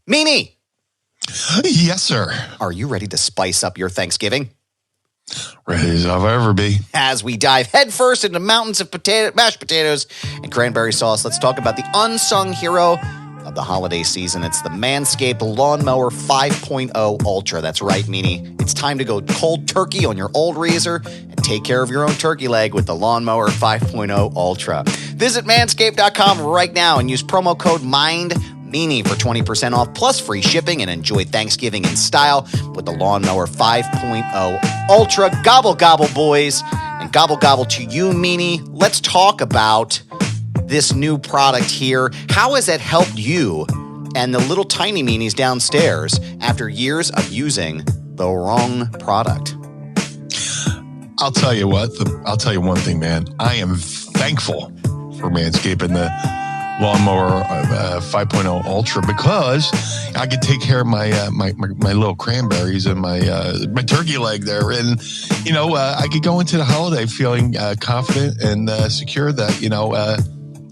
Meanie! Yes, sir. Are you ready to spice up your Thanksgiving? Ready as I'll ever be. As we dive headfirst into mountains of mashed potatoes and cranberry sauce, let's talk about the unsung hero of the holiday season. It's the Manscaped Lawnmower 5.0 Ultra. That's right, Meanie. It's time to go cold turkey on your old razor and take care of your own turkey leg with the Lawnmower 5.0 Ultra. Visit manscaped.com right now and use promo code MINDMeanie for 20% off plus free shipping, and enjoy Thanksgiving in style with the Lawnmower 5.0 Ultra. Gobble, gobble, boys, and gobble, gobble to you, Meanie. Let's talk about this new product here. How has it helped you and the little tiny meanies downstairs after years of using the wrong product? I'll tell you what. I'll tell you one thing, man. I am thankful for Manscaped and the Lawnmower 5.0 Ultra, because I could take care of my little cranberries and my turkey leg there, and I could go into the holiday feeling confident and secure that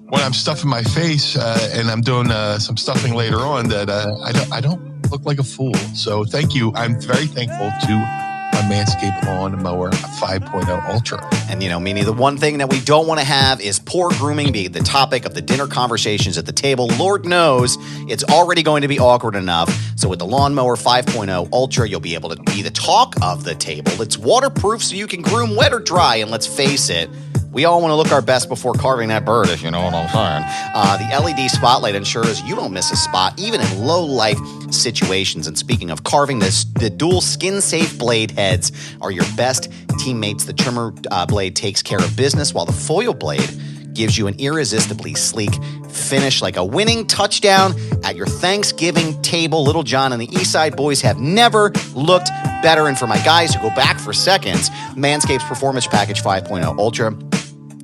when I'm stuffing my face and I'm doing some stuffing later on, that I don't look like a fool. So thank you. I'm very thankful to my Manscaped Lawnmower 5.0 Ultra. And Meanie, the one thing that we don't want to have is poor grooming be the topic of the dinner conversations at the table. Lord knows it's already going to be awkward enough. So with the Lawnmower 5.0 Ultra, you'll be able to be the talk of the table. It's waterproof, so you can groom wet or dry. And let's face it, we all want to look our best before carving that bird, if you know what I'm saying. The LED spotlight ensures you don't miss a spot, even in low-life situations. And speaking of carving, the dual skin-safe blade heads are your best teammates. The trimmer blade takes care of business, while the foil blade gives you an irresistibly sleek finish, like a winning touchdown at your Thanksgiving table. Little John and the Eastside Boys have never looked better. And for my guys who go back for seconds, Manscaped's Performance Package 5.0 Ultra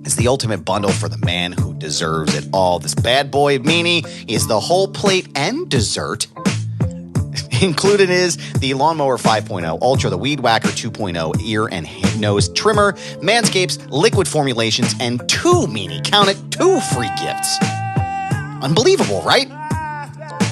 is the ultimate bundle for the man who deserves it all. This bad boy Meanie is the whole plate and dessert. Included is the Lawnmower 5.0 Ultra, the Weed Whacker 2.0 ear and nose trimmer, Manscaped's liquid formulations, and 2 Meanie, count it, 2 free gifts. Unbelievable, right?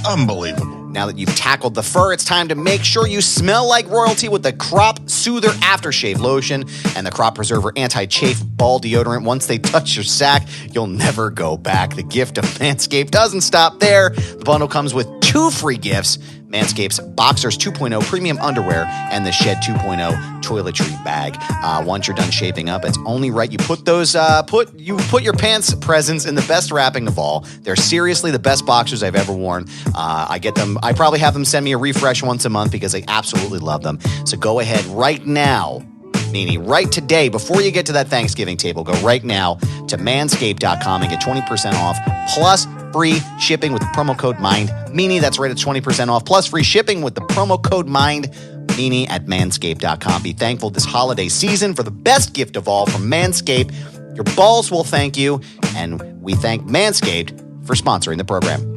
Unbelievable. Now that you've tackled the fur, it's time to make sure you smell like royalty with the Crop Soother Aftershave Lotion and the Crop Preserver Anti-Chafe Ball Deodorant. Once they touch your sack, you'll never go back. The gift of Manscaped doesn't stop there. The bundle comes with 2 free gifts: Manscaped's Boxers 2.0 Premium Underwear and the Shed 2.0 Toiletry Bag. Once you're done shaving up, it's only right you put those put your pants presents in the best wrapping of all. They're seriously the best boxers I've ever worn. I get them. I probably have them send me a refresh once a month because I absolutely love them. So go ahead right now, Meanie, right today, before you get to that Thanksgiving table, go right now to manscaped.com and get 20% off plus free shipping with the promo code MINDMeanie. That's right, it's 20% off plus free shipping with the promo code MINDMeanie at manscaped.com. Be thankful this holiday season for the best gift of all from Manscaped. Your balls will thank you, and we thank Manscaped for sponsoring the program.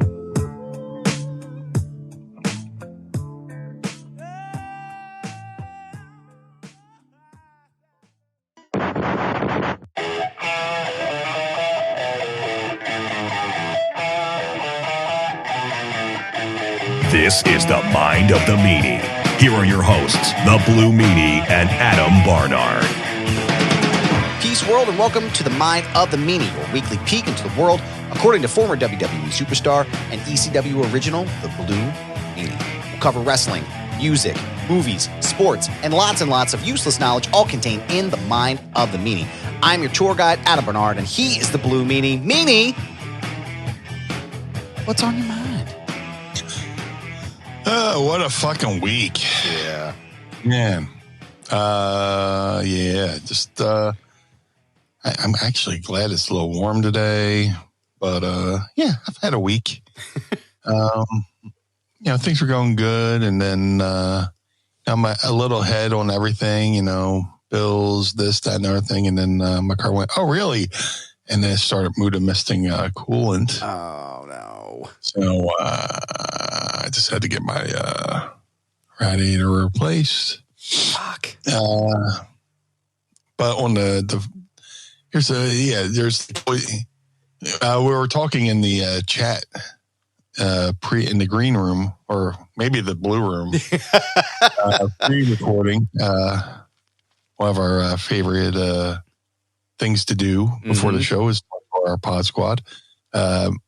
This is the Mind of the Meanie. Here are your hosts, the Blue Meanie and Adam Barnard. Peace, world, and welcome to the Mind of the Meanie, your weekly peek into the world, according to former WWE superstar and ECW original, the Blue Meanie. We'll cover wrestling, music, movies, sports, and lots of useless knowledge, all contained in the Mind of the Meanie. I'm your tour guide, Adam Barnard, and he is the Blue Meanie. Meanie, what's on your mind? What a fucking week. Yeah. Man. Just I'm actually glad it's a little warm today, but I've had a week. Things were going good, and then I'm a little ahead on everything, bills, this, that, and everything, and then my car went, oh, really? And then it started misting coolant. Oh, no. So I just had to get my radiator replaced. Fuck. But on we were talking in the chat in the green room, or maybe the blue room, pre-recording one of our favorite things to do before the show is our pod squad. And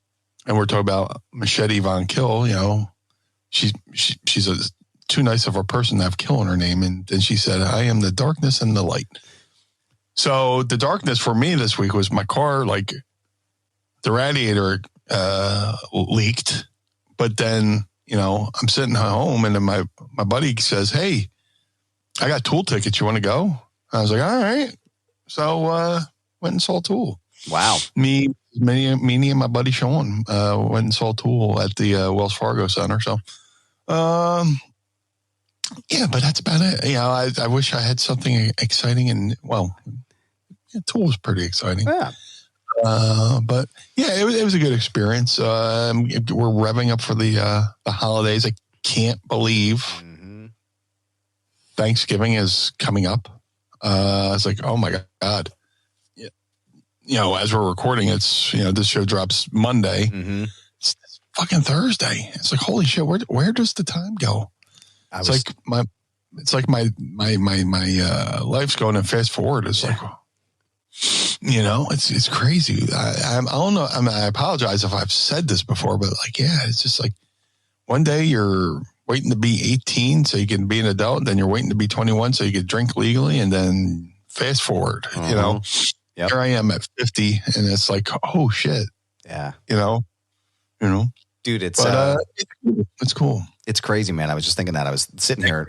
we're talking about Machete Von Kill. You know, she's too nice of a person to have Kill in her name. And then she said, I am the darkness and the light. So the darkness for me this week was my car, like the radiator leaked, but then, you know, I'm sitting at home and then my buddy says, hey, I got Tool tickets. You want to go? I was like, all right. So went and saw Tool. Wow. Meanie and my buddy Sean went and saw Tool at the Wells Fargo Center. So, yeah, but that's about it. You know, I wish I had something exciting and, well, Tool was pretty exciting. Yeah. But yeah, it was a good experience. We're revving up for the holidays. I can't believe Thanksgiving is coming up. It's like, oh my God. Yeah. You know, as we're recording, it's, you know, this show drops Monday. It's fucking Thursday. It's like, holy shit, where does the time go? It's like my life's going in fast forward. It's like, you know, it's crazy. I don't know. I mean, I apologize if I've said this before, but like, yeah, it's just like one day you're waiting to be 18 so you can be an adult. Then you're waiting to be 21 so you can drink legally. And then fast forward, you know, here I am at 50 and it's like, oh shit. Yeah. You know, dude, it's cool. It's crazy, man. I was just thinking that I was sitting here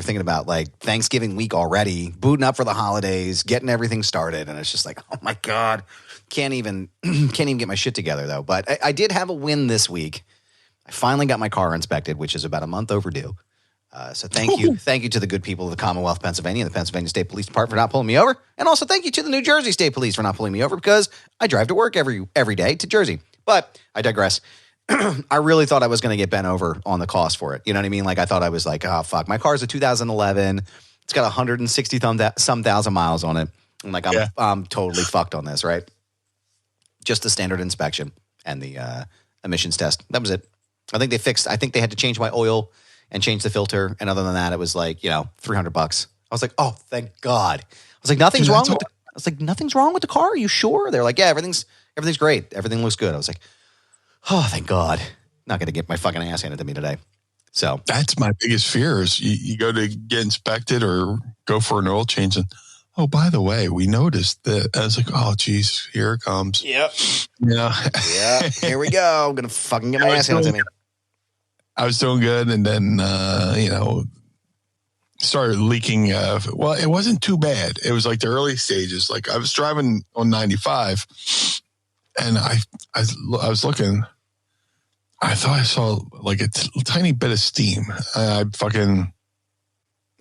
thinking about like Thanksgiving week already, booting up for the holidays, getting everything started. And it's just like, oh my God, can't even get my shit together though. But I did have a win this week. I finally got my car inspected, which is about a month overdue. So thank you to the good people of the Commonwealth of Pennsylvania and the Pennsylvania State Police Department for not pulling me over. And also thank you to the New Jersey State Police for not pulling me over because I drive to work every day to Jersey. But I digress. I really thought I was going to get bent over on the cost for it. You know what I mean? Like I thought I was like, oh fuck, my car's a 2011. It's got 160 some thousand miles on it. I'm like, I'm totally fucked on this, right? Just the standard inspection and the emissions test. That was it. I think they had to change my oil and change the filter. And other than that, it was like, you know, $300. I was like, oh, thank God. I was like, nothing's wrong with the car. Are you sure? They're like, yeah, everything's great. Everything looks good. I was like, oh, thank God. Not going to get my fucking ass handed to me today. So that's my biggest fear is you go to get inspected or go for an oil change. And, oh, by the way, we noticed that. I was like, oh, geez, here it comes. Yep. Yeah. Yeah. Here we go. I'm going to fucking get my ass handed to me. I was doing good. And then, you know, started leaking. Well, it wasn't too bad. It was like the early stages. Like I was driving on 95 and I was looking. I thought I saw like a tiny bit of steam. I fucking,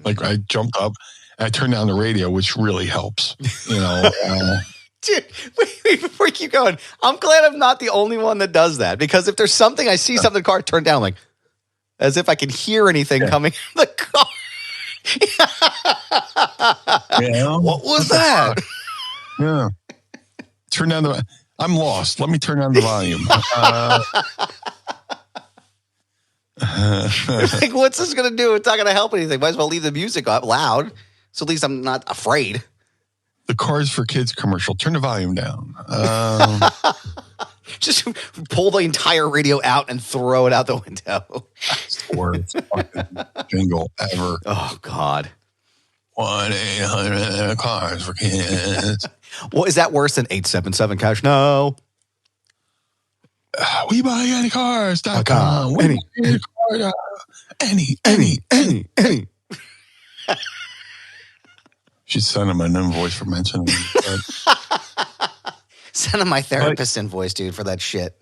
like I jumped up and I turned down the radio, which really helps, you know. Dude, wait, before you keep going, I'm glad I'm not the only one that does that because if there's something, I see something in the car, turn down like, as if I can hear anything coming in the car. Yeah. What was that? Yeah. Turn down I'm lost. Let me turn down the volume. Like, what's this going to do? It's not going to help anything. Might as well leave the music up loud. So at least I'm not afraid. The Cars for Kids commercial. Turn the volume down. Just pull the entire radio out and throw it out the window. That's the worst fucking jingle ever. Oh, God. 1-800 Cars for Kids. Well, is that worse than 877 Cash? No. We buy any cars.com. Any. She's sending an invoice for mentioning it. Send him my therapist invoice, dude, for that shit.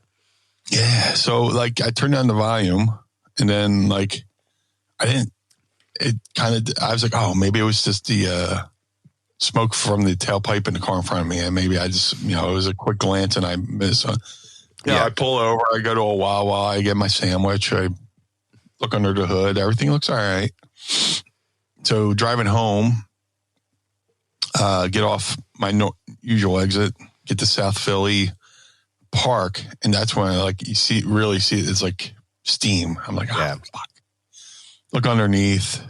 Yeah. So, like, I turned down the volume and then, like, I was like, oh, maybe it was just the smoke from the tailpipe in the car in front of me. And maybe I just, you know, it was a quick glance and I missed. I pull over, I go to a Wawa, I get my sandwich, I look under the hood, everything looks all right. So driving home, get off my usual exit, get to South Philly, park, and that's when you really see it's like steam. I'm like, oh, fuck. Look underneath,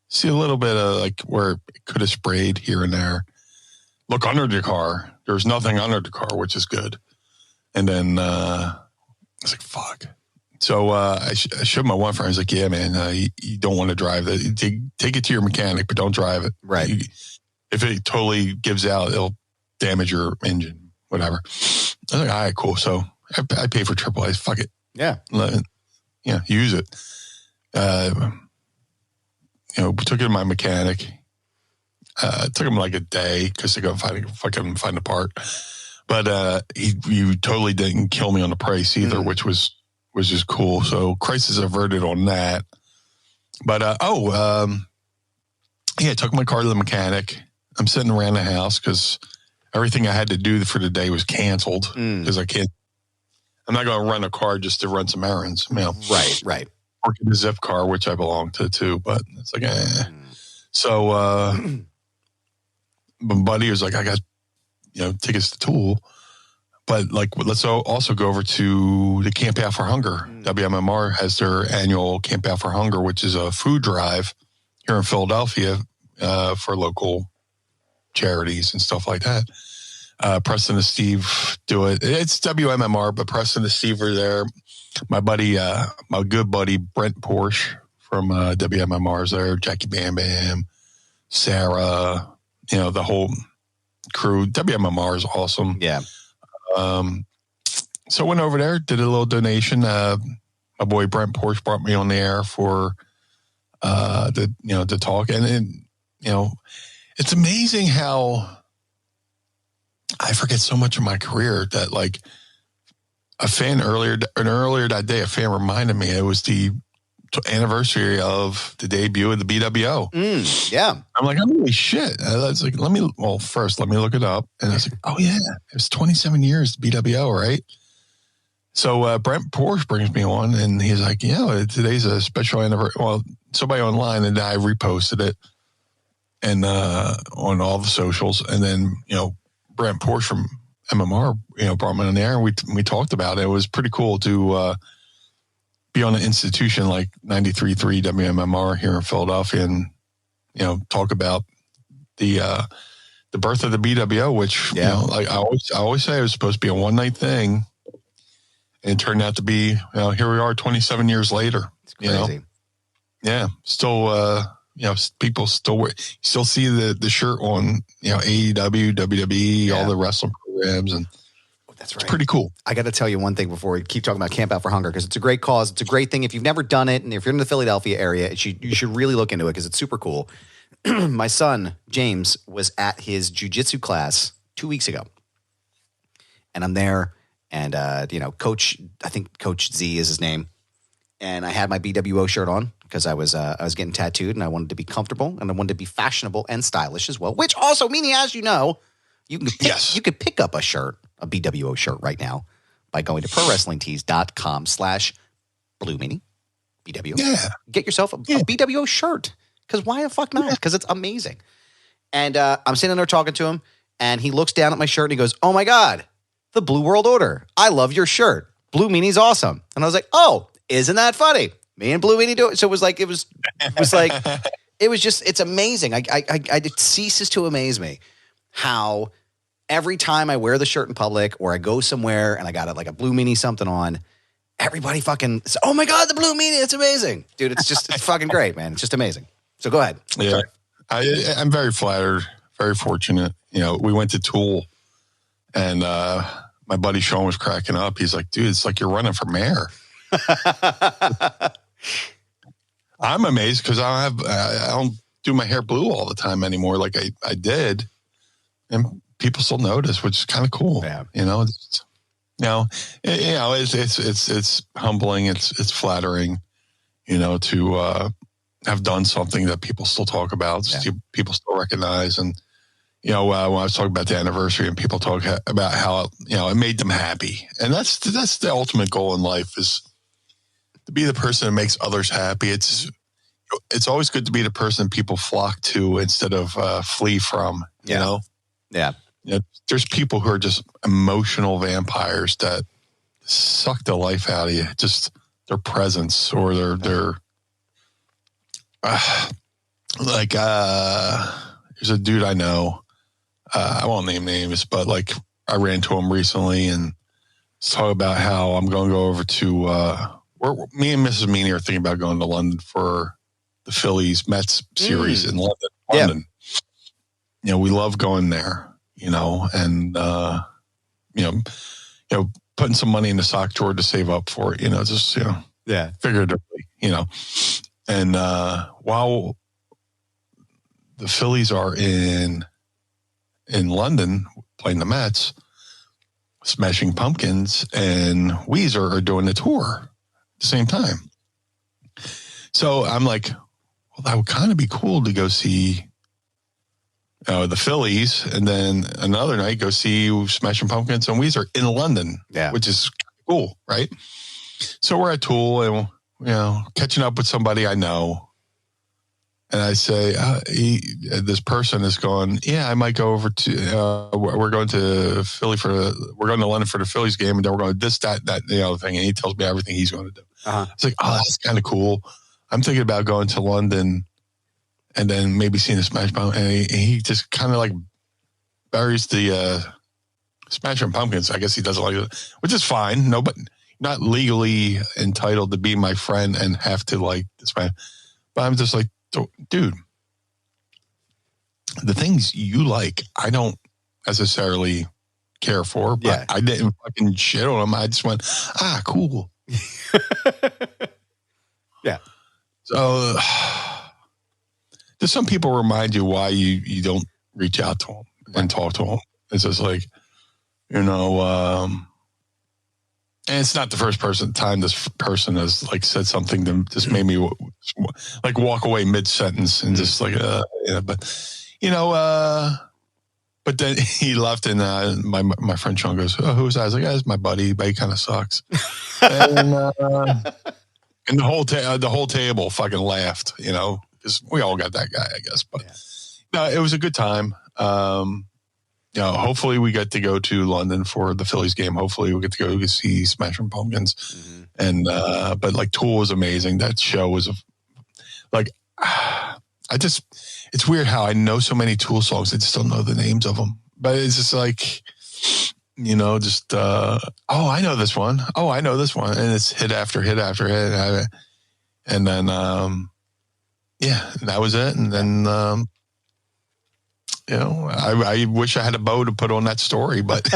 see a little bit of like where it could have sprayed here and there. Look under the car. There's nothing under the car, which is good. And then I was like, fuck. So I showed my one friend. I was like, yeah, man, you don't want to drive that. Take it to your mechanic, but don't drive it. Right. If it totally gives out, it'll damage your engine, whatever. I was like, all right, cool. So I pay for AAA. Fuck it. Yeah. Use it. We took it to my mechanic. It took him like a day because I couldn't find a part. But he totally didn't kill me on the price either, which was just cool. So crisis averted on that. But I took my car to the mechanic. I'm sitting around the house because everything I had to do for the day was canceled because I'm not going to run a car just to run some errands. Right. Working the Zip car, which I belong to too, but it's like, So, my buddy was like, I got, tickets to Tool, but like, let's also go over to the Camp Out for Hunger. WMMR has their annual Camp Out for Hunger, which is a food drive here in Philadelphia for local charities and stuff like that. Preston and Steve do it. It's WMMR, but Preston and Steve are there. My buddy, my good buddy, Brent Porsche from WMMR is there. Jackie Bam Bam, Sarah, the whole crew. WMMR is awesome. Yeah. So I went over there, did a little donation. My boy Brent Porsche brought me on the air for to talk. And it's amazing how I forget so much of my career that like a fan earlier that day, a fan reminded me it was the anniversary of the debut of the BWO. Yeah. I'm like, holy shit. I was like, first let me look it up. And I was like, oh yeah, it was 27 years BWO, right? So Brent Porsche brings me on and he's like, today's a special anniversary. Well, somebody online and I reposted it and on all the socials. And then, Brent Porsche from MMR, brought me on the air and we talked about it. It was pretty cool to be on an institution like 93.3 WMMR here in Philadelphia and, talk about the birth of the BWO, which, like I always say it was supposed to be a one night thing. And it turned out to be, here we are 27 years later. It's crazy. Still, people still see the shirt on, AEW, WWE, all the wrestling programs. And that's right. It's pretty cool. I got to tell you one thing before we keep talking about Camp Out for Hunger, because it's a great cause. It's a great thing. If you've never done it, and if you're in the Philadelphia area, you should really look into it because it's super cool. My son, James, was at his jiu-jitsu class 2 weeks ago. And I'm there, and, Coach Z is his name. And I had my BWO shirt on because I was getting tattooed, and I wanted to be comfortable, and I wanted to be fashionable and stylish as well, which also, Meanie, as you know, you can pick up a shirt, a BWO shirt right now by going to prowrestlingtees.com/Blue Meanie, BWO. Yeah. Get yourself a BWO shirt because why the fuck not? Because it's amazing. And I'm sitting there talking to him, and he looks down at my shirt, and he goes, oh, my God, the Blue World Order. I love your shirt. Blue Meanie's awesome. And I was like, oh, isn't that funny? Me and Blue Meanie do it. So it was it's amazing. It ceases to amaze me how every time I wear the shirt in public or I go somewhere and I got a Blue Meanie something on, everybody fucking says, oh my God, the Blue Meanie, it's amazing. Dude, it's fucking great, man. It's just amazing. So go ahead. Yeah. I'm very flattered, very fortunate. We went to Tool and my buddy Sean was cracking up. He's like, dude, it's like you're running for mayor. I'm amazed because I don't do my hair blue all the time anymore like I did, and people still notice, which is kind of cool. Yeah. It's humbling. It's flattering, to have done something that people still talk about, people still recognize, and when I was talking about the anniversary and people talk about how it made them happy, and that's the ultimate goal in life is to be the person that makes others happy. It's always good to be the person people flock to instead of flee from, Yeah. there's people who are just emotional vampires that suck the life out of you. Just their presence or their like there's a dude I know. I won't name names, but like I ran into him recently and talk about how I'm going to go over to me and Mrs. Meanie are thinking about going to London for the Phillies Mets series in London. Yeah. You know, we love going there. You know, and you know, putting some money in the sock drawer to save up for it. You know, just figuratively. You know, and while the Phillies are in London playing the Mets, Smashing Pumpkins and Weezer are doing the tour at the same time. So I'm like, well, that would kind of be cool to go see the Phillies, and then another night go see Smashing Pumpkins and Weezer in London, which is cool, right? So we're at Tool and, you know, catching up with somebody I know. And I say, this person is going, yeah, I might go over to, we're going to London for the Phillies game, and then we're going to this, that, the other thing. And he tells me everything he's going to do. It's like, oh, that's kind of cool. I'm thinking about going to London and then maybe seeing the Smash Pumpkins. And he just kind of like buries the Smashing Pumpkins. I guess he doesn't like it, which is fine. No, but not legally entitled to be my friend and have to like this man. But I'm just like, dude, the things you like, I don't necessarily care for, but I didn't fucking shit on them. I just went, cool. Yeah. So does some people remind you why you don't reach out to them and talk to them? It's just like, you know, and it's not the first time this person has like said something that just made me like walk away mid-sentence and just like, but you know, but then he left and my friend Sean goes, oh, who's that? I was like, it's my buddy, but he kind of sucks. And the whole table fucking laughed, you know, because we all got that guy, I guess. But no, it was a good time. You know, hopefully we get to go to London for the Phillies game. Hopefully we get to go see Smashing Pumpkins. Mm-hmm. And, but like Tool was amazing. That show was it's weird how I know so many Tool songs. I just don't know the names of them, but it's just like, you know, just, I know this one. Oh, I know this one. And it's hit after hit after hit. And then, that was it. And then, you know, I wish I had a bow to put on that story, but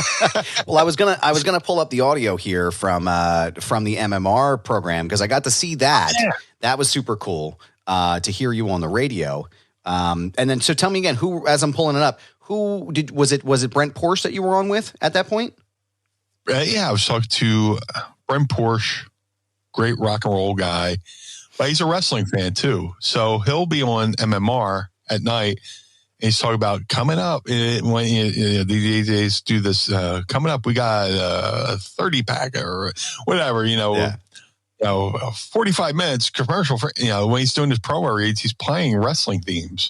well, I was gonna pull up the audio here from the MMR program because I got to see that. Yeah. That was super cool to hear you on the radio. And then, so tell me again, who, as I'm pulling it up, was it Brent Porsche that you were on with at that point? I was talking to Brent Porsche, great rock and roll guy, but he's a wrestling fan too. So he'll be on MMR at night. And he's talking about coming up when these days do this. Coming up, we got a 30-pack or whatever, you know. Yeah. You know, 45 minutes commercial for, you know, when he's doing his promo reads, he's playing wrestling themes.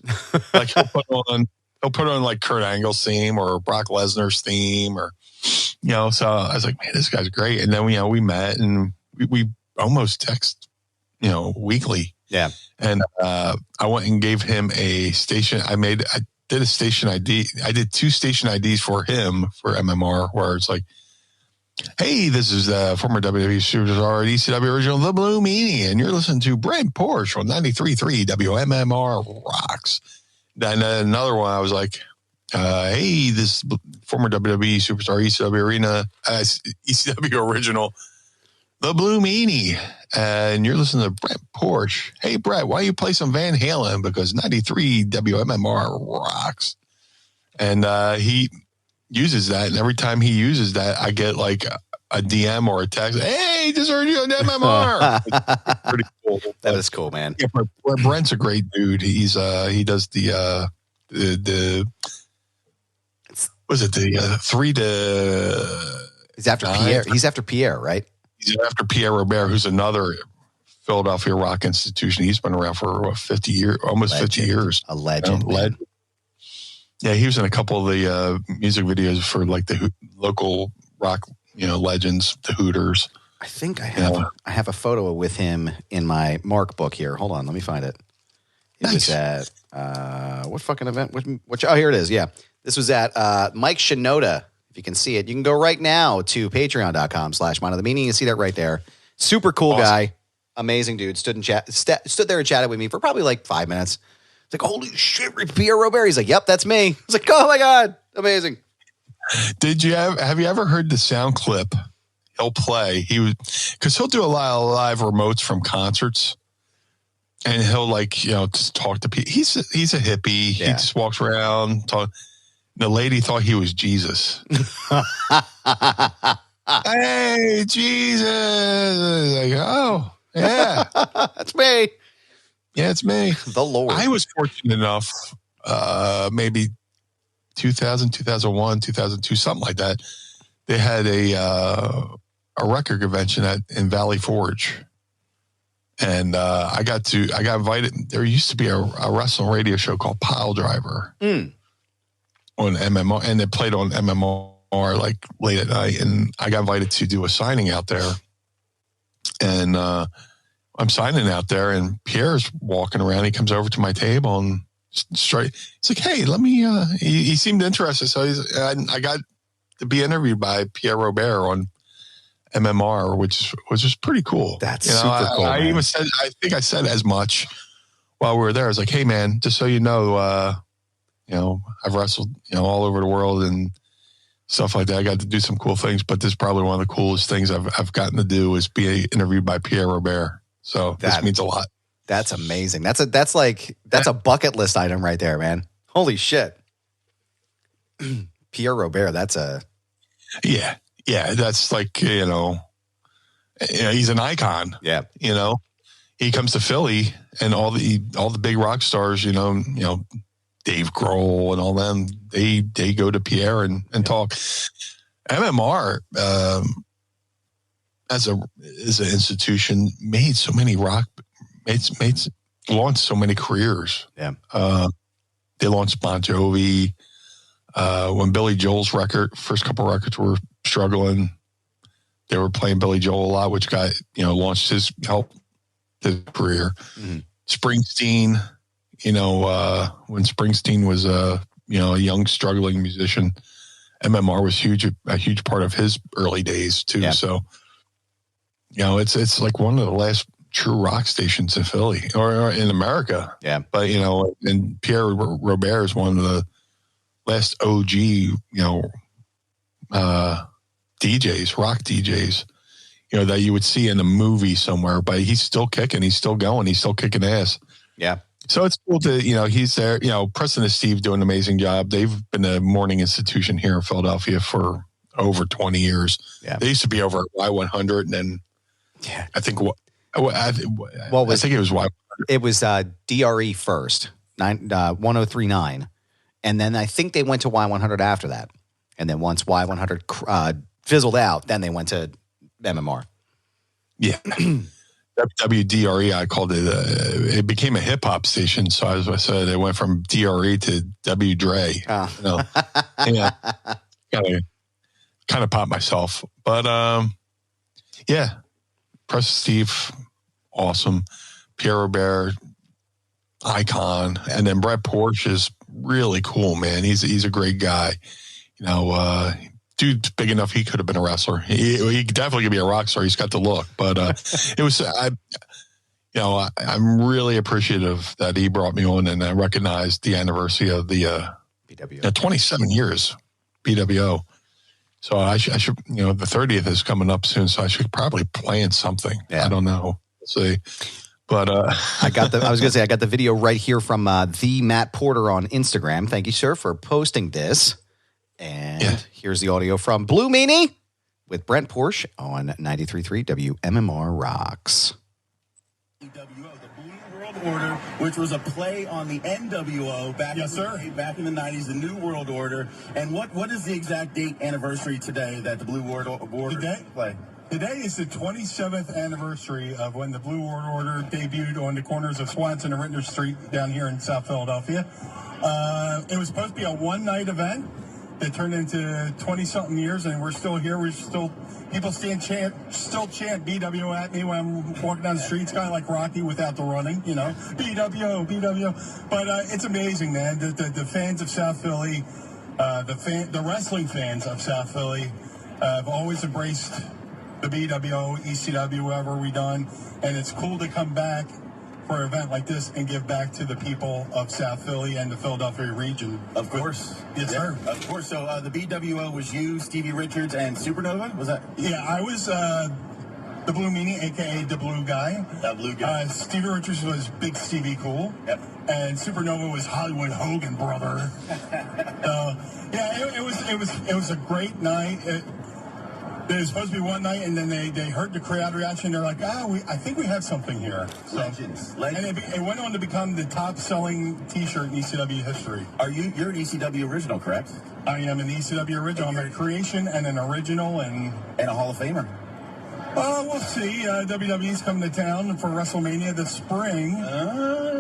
Like he'll put on like Kurt Angle's theme or Brock Lesnar's theme, or, you know. So I was like, man, this guy's great. And then we met and we almost text, you know, weekly. Yeah. And I went and gave him a station. I did a station ID. I did 2 station IDs for him for MMR, where it's like, hey, this is former WWE superstar, ECW original, the Blue Meanie, and you're listening to Brent Porsche on 93.3 WMMR Rocks. Then another one, I was like, hey, this former WWE superstar, ECW original, the Blue Meanie, and you're listening to Brent Porsche. Hey, Brett, why you play some Van Halen? Because 93 WMMR rocks. And he uses that, and every time he uses that, I get like a DM or a text. Hey, just heard you on MMR. It's pretty cool. That is cool, man. Yeah, Brent's a great dude. He does the was it the 3 to? He's after 9? Pierre. He's after Pierre, right? He's after Pierre Robert, who's another Philadelphia rock institution. He's been around for 50 years, almost legend. 50 years. A legend. Legend. Yeah, he was in a couple of the music videos for like the local rock, legends, the Hooters. I think I have a photo with him in my Mark book here. Hold on, let me find it. It was at what fucking event? Oh, here it is. Yeah, this was at Mike Shinoda. If you can see it, you can go right now to patreon.com/Mind of the Meanie. You see that right there. Super cool guy, amazing dude. Stood there and chatted with me for probably like 5 minutes. It's like, holy shit, Pierre Robert. He's like, yep, that's me. I was like, oh my God, amazing. Have you ever heard the sound clip he'll play? Because he'll do a lot of live remotes from concerts, and he'll just talk to people. He's a hippie. Yeah. He just walks around. The lady thought he was Jesus. Hey, Jesus. Like, oh, yeah. That's me. Yeah, it's me. The Lord. I was fortunate enough, maybe 2000, 2001, 2002, something like that. They had a record convention in Valley Forge. And I got invited. There used to be a wrestling radio show called Pile Driver on MMR, and they played on MMR like late at night. And I got invited to do a signing out there. And I'm signing out there, and Pierre's walking around. He comes over to my table and he's like, "Hey, let me." He seemed interested, so I got to be interviewed by Pierre Robert on MMR, which was just pretty cool. That's super cool. I even said, I think I said as much while we were there. I was like, "Hey, man, just so you know, I've wrestled, all over the world and stuff like that. I got to do some cool things, but this is probably one of the coolest things I've gotten to do is be interviewed by Pierre Robert. So this means a lot." That's amazing. That's a bucket list item right there, man. Holy shit. Pierre Robert, yeah. That's like, he's an icon. Yeah. He comes to Philly and all the big rock stars, Dave Grohl and all them, they go to Pierre and talk. MMR, as an institution, made so many launched so many careers. Yeah. They launched Bon Jovi. When Billy Joel's first couple records were struggling, they were playing Billy Joel a lot, which got, launched helped his career. Mm-hmm. Springsteen, when Springsteen was a young struggling musician, MMR was a huge part of his early days too. Yeah. So, it's like one of the last true rock stations in Philly or in America. Yeah. But, and Pierre Robert is one of the last OG, DJs, rock DJs, that you would see in a movie somewhere, but he's still kicking, he's still going, he's still kicking ass. Yeah. So it's cool to, he's there, Preston and Steve do an amazing job. They've been a morning institution here in Philadelphia for over 20 years. Yeah. They used to be over at Y100 and then I think I think it was Y100. It was DRE first, 1039. And then I think they went to Y100 after that. And then once Y100 fizzled out, then they went to MMR. Yeah. WDRE, I called it, it became a hip hop station. So as I said, it went from DRE to W Dre. Oh. Yeah. Kind of popped myself. But yeah, Press Steve, awesome. Pierre Robert, icon. And then Brett Porsche is really cool, man. He's a great guy. Dude's big enough he could have been a wrestler. He definitely could be a rock star. He's got the look. But it was I'm really appreciative that he brought me on and I recognized the anniversary of the BWO. 27 years BWO. So I should the 30th is coming up soon, so I should probably plan something. Yeah. I don't know. Let's see. But I got the video right here from the Matt Porter on Instagram. Thank you, sir, for posting this. And here's the audio from Blue Meanie with Brent Porsche on 93.3 WMMR Rocks. The Blue World Order, which was a play on the NWO back in the 90s, the New World Order. And what is the exact date anniversary today that the Blue World Order play? Today is the 27th anniversary of when the Blue World Order debuted on the corners of Swanson and Rittner Street down here in South Philadelphia. It was supposed to be a one-night event that turned into 20-something years, and we're still here. People still chant BWO at me when I'm walking down the street. It's kind of like Rocky without the running, BWO, BWO. But it's amazing, man. The fans of South Philly, the wrestling fans of South Philly have always embraced the BWO, ECW, whatever we done, and it's cool to come back for an event like this and give back to the people of South Philly and the Philadelphia region. Of course. Yes, sir. Of course. So the BWO was you, Stevie Richards, and Supernova? Was that? Yeah, I was the Blue Meanie, a.k.a. the Blue Guy. That Blue Guy. Stevie Richards was Big Stevie Cool. Yep. And Supernova was Hollywood Hogan, brother. It was a great night. It was supposed to be one night, and then they heard the crowd reaction. They're like, I think we have something here. So, Legends. And it went on to become the top-selling T-shirt in ECW history. You're an ECW original, correct? I am an ECW original. I'm a creation and an original and a Hall of Famer. We'll see. WWE's coming to town for WrestleMania this spring. I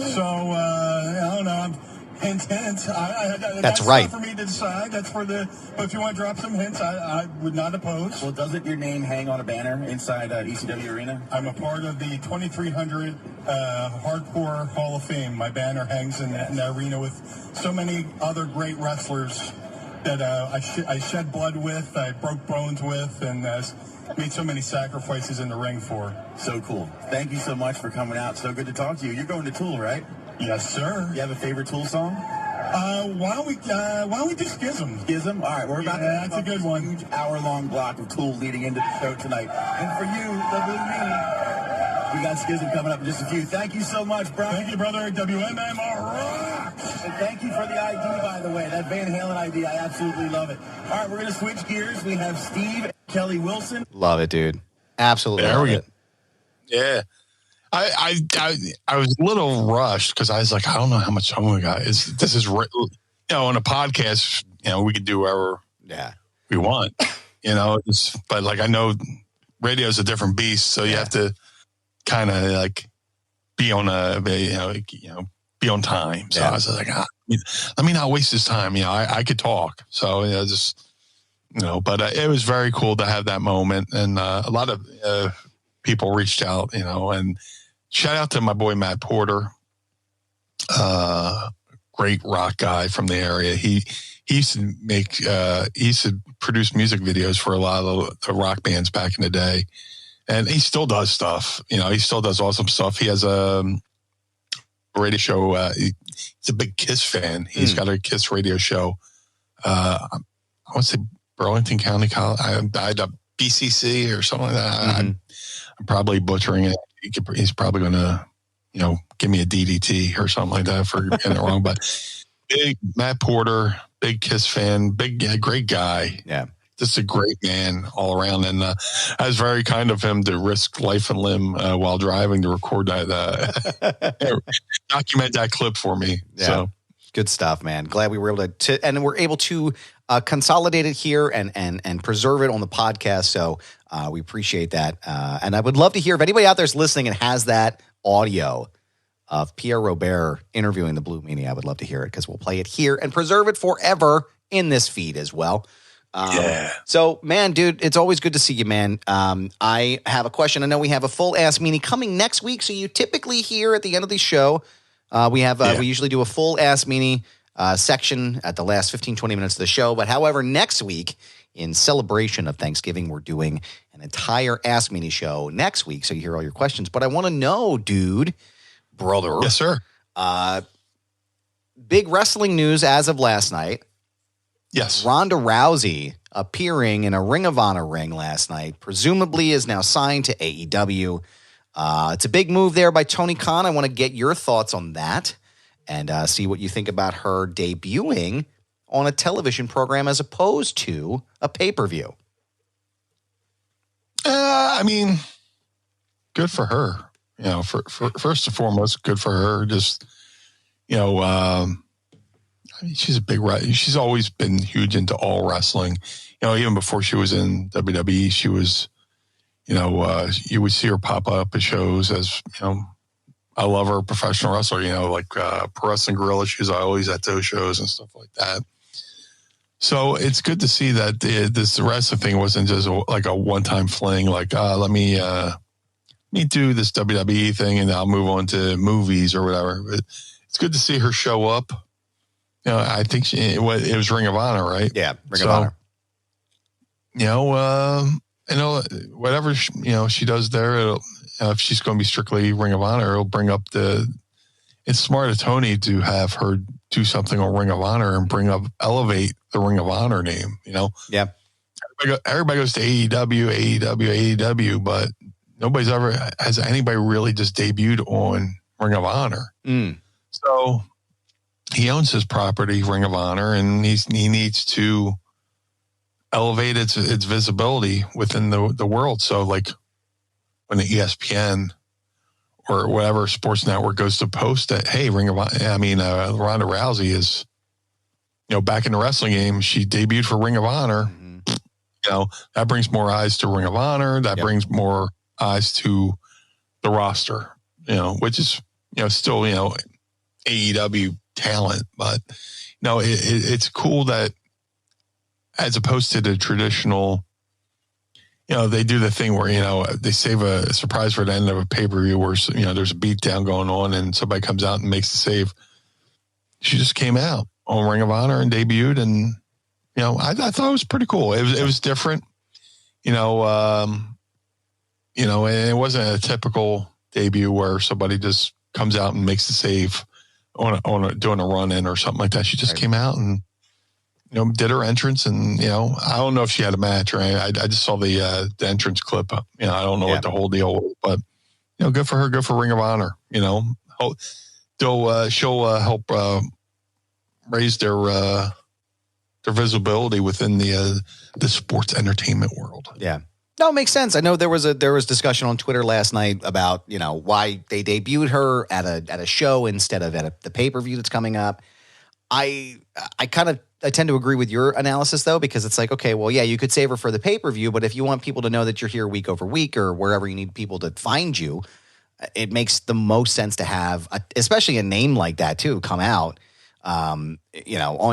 don't know. Hint. That's right. Not for me to decide. But if you want to drop some hints, I would not oppose. Well, doesn't your name hang on a banner inside ECW Arena? I'm a part of the 2300 Hardcore Hall of Fame. My banner hangs in the arena with so many other great wrestlers that I shed blood with, I broke bones with, and made so many sacrifices in the ring for. So cool. Thank you so much for coming out. So good to talk to you. You're going to Tool, right? Yes, sir. You have a favorite Tool song? Why don't we do Schism? Schism? All right, we're about to that's a good one. Huge hour-long block of Tool leading into the show tonight. And for you, the Blue Meanie, we got Schism coming up in just a few. Thank you so much, bro. Thank you, brother. WMMR rocks. And thank you for the ID, by the way. That Van Halen ID, I absolutely love it. All right, we're going to switch gears. We have Steve Kelly Wilson. Love it, dude. Absolutely. There love we go. it. Yeah. I was a little rushed because I was like, I don't know how much time we got. This is on a podcast, we could do whatever we want, but like, I know radio is a different beast. So you have to kind of like be on be on time. So I was like, let me not waste this time. I could talk. So, but it was very cool to have that moment. And a lot of people reached out, and shout out to my boy, Matt Porter, great rock guy from the area. He used to produce music videos for a lot of the rock bands back in the day. And he still does stuff, he still does awesome stuff. He has a radio show. He's a big Kiss fan. He's got a Kiss radio show. I want to say Burlington County College, BCC or something like that. I'm probably butchering it. He's probably going to, give me a DDT or something like that for getting it wrong. But big Matt Porter, big Kiss fan, great guy. Yeah. Just a great man all around. And I was very kind of him to risk life and limb while driving to record that, document that clip for me. Yeah. So good stuff, man. Glad we were able to we're able to consolidate it here and preserve it on the podcast. So we appreciate that. And I would love to hear if anybody out there is listening and has that audio of Pierre Robert interviewing the Blue Meanie. I would love to hear it because we'll play it here and preserve it forever in this feed as well. So, man, dude, it's always good to see you, man. I have a question. I know we have a full Ask Meanie coming next week. So you typically hear at the end of the show, we usually do a full Ask Meanie section at the last 15, 20 minutes of the show. But however, next week, in celebration of Thanksgiving, we're doing an entire Ask Meanie show next week. So you hear all your questions. But I want to know, dude, brother. yes, sir. Big wrestling news as of last night. Yes. Ronda Rousey appearing in a Ring of Honor ring last night, presumably is now signed to AEW. It's a big move there by Tony Khan. I want to get your thoughts on that and see what you think about her debuting on a television program as opposed to a pay-per-view. I mean, good for her. For first and foremost, good for her. Just, she's a big wrestler. She's always been huge into all wrestling. Even before she was in WWE, she was, you would see her pop up at shows as, I love her, professional wrestler, like Pro Wrestling Guerrilla. She's always at those shows and stuff like that. So it's good to see that this wrestling thing wasn't just like a one-time fling, like, let me do this WWE thing and I'll move on to movies or whatever. But it's good to see her show up. I think it was Ring of Honor, right? Yeah, Ring of Honor. Whatever she does there, if she's going to be strictly Ring of Honor, it'll bring up it's smart of Tony to have her do something on Ring of Honor and elevate the Ring of Honor name, Yeah. Everybody goes to AEW, but has anybody really just debuted on Ring of Honor. So he owns his property, Ring of Honor, and he needs to elevate its visibility within the world. So like when the ESPN or whatever sports network goes to post that, hey, Ronda Rousey is, back in the wrestling game, she debuted for Ring of Honor. That brings more eyes to Ring of Honor. That brings more eyes to the roster, which is, still, AEW talent. But, it's cool that as opposed to the traditional, they do the thing where, they save a surprise for the end of a pay-per-view where, there's a beatdown going on and somebody comes out and makes the save. She just came out on Ring of Honor and debuted, and, I thought it was pretty cool. It was different, and it wasn't a typical debut where somebody just comes out and makes the save doing a run in or something like that. She just came out and, did her entrance, and, I don't know if she had a match, or I just saw the entrance clip. I don't know what the whole deal was, but, good for her, good for Ring of Honor. She'll help raise their visibility within the sports entertainment world. Yeah. No, it makes sense. I know there was discussion on Twitter last night about, why they debuted her at a show instead of at the pay-per-view that's coming up. I tend to agree with your analysis, though, because it's like, okay, well, yeah, you could save her for the pay-per-view, but if you want people to know that you're here week over week or wherever you need people to find you, it makes the most sense to have, especially a name like that, too, come out, on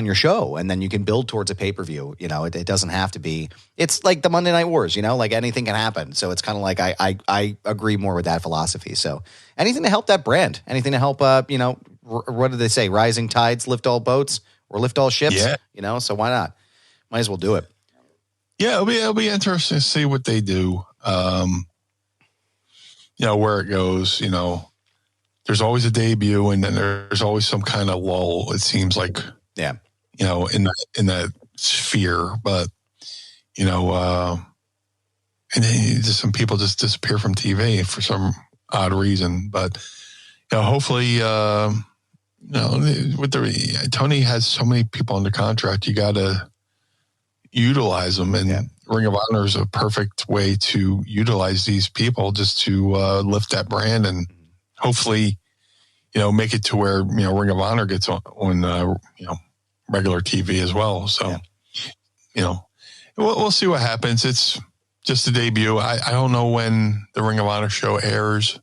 your show, and then you can build towards a pay-per-view. It doesn't have to be, it's like the Monday Night Wars, like anything can happen. So it's kind of like, I agree more with that philosophy. So anything to help that brand, anything to help, what do they say? Rising tides lift all boats or lift all ships, so why not? Might as well do it. Yeah. It'll be interesting to see what they do. Where it goes, there's always a debut and then there's always some kind of lull. It seems like, in that sphere, but, and then just some people just disappear from TV for some odd reason, but, hopefully, Tony has so many people under contract, you got to utilize them, and Ring of Honor is a perfect way to utilize these people just to lift that brand and hopefully, make it to where, Ring of Honor gets on regular TV as well. So, we'll see what happens. It's just a debut. I don't know when the Ring of Honor show airs.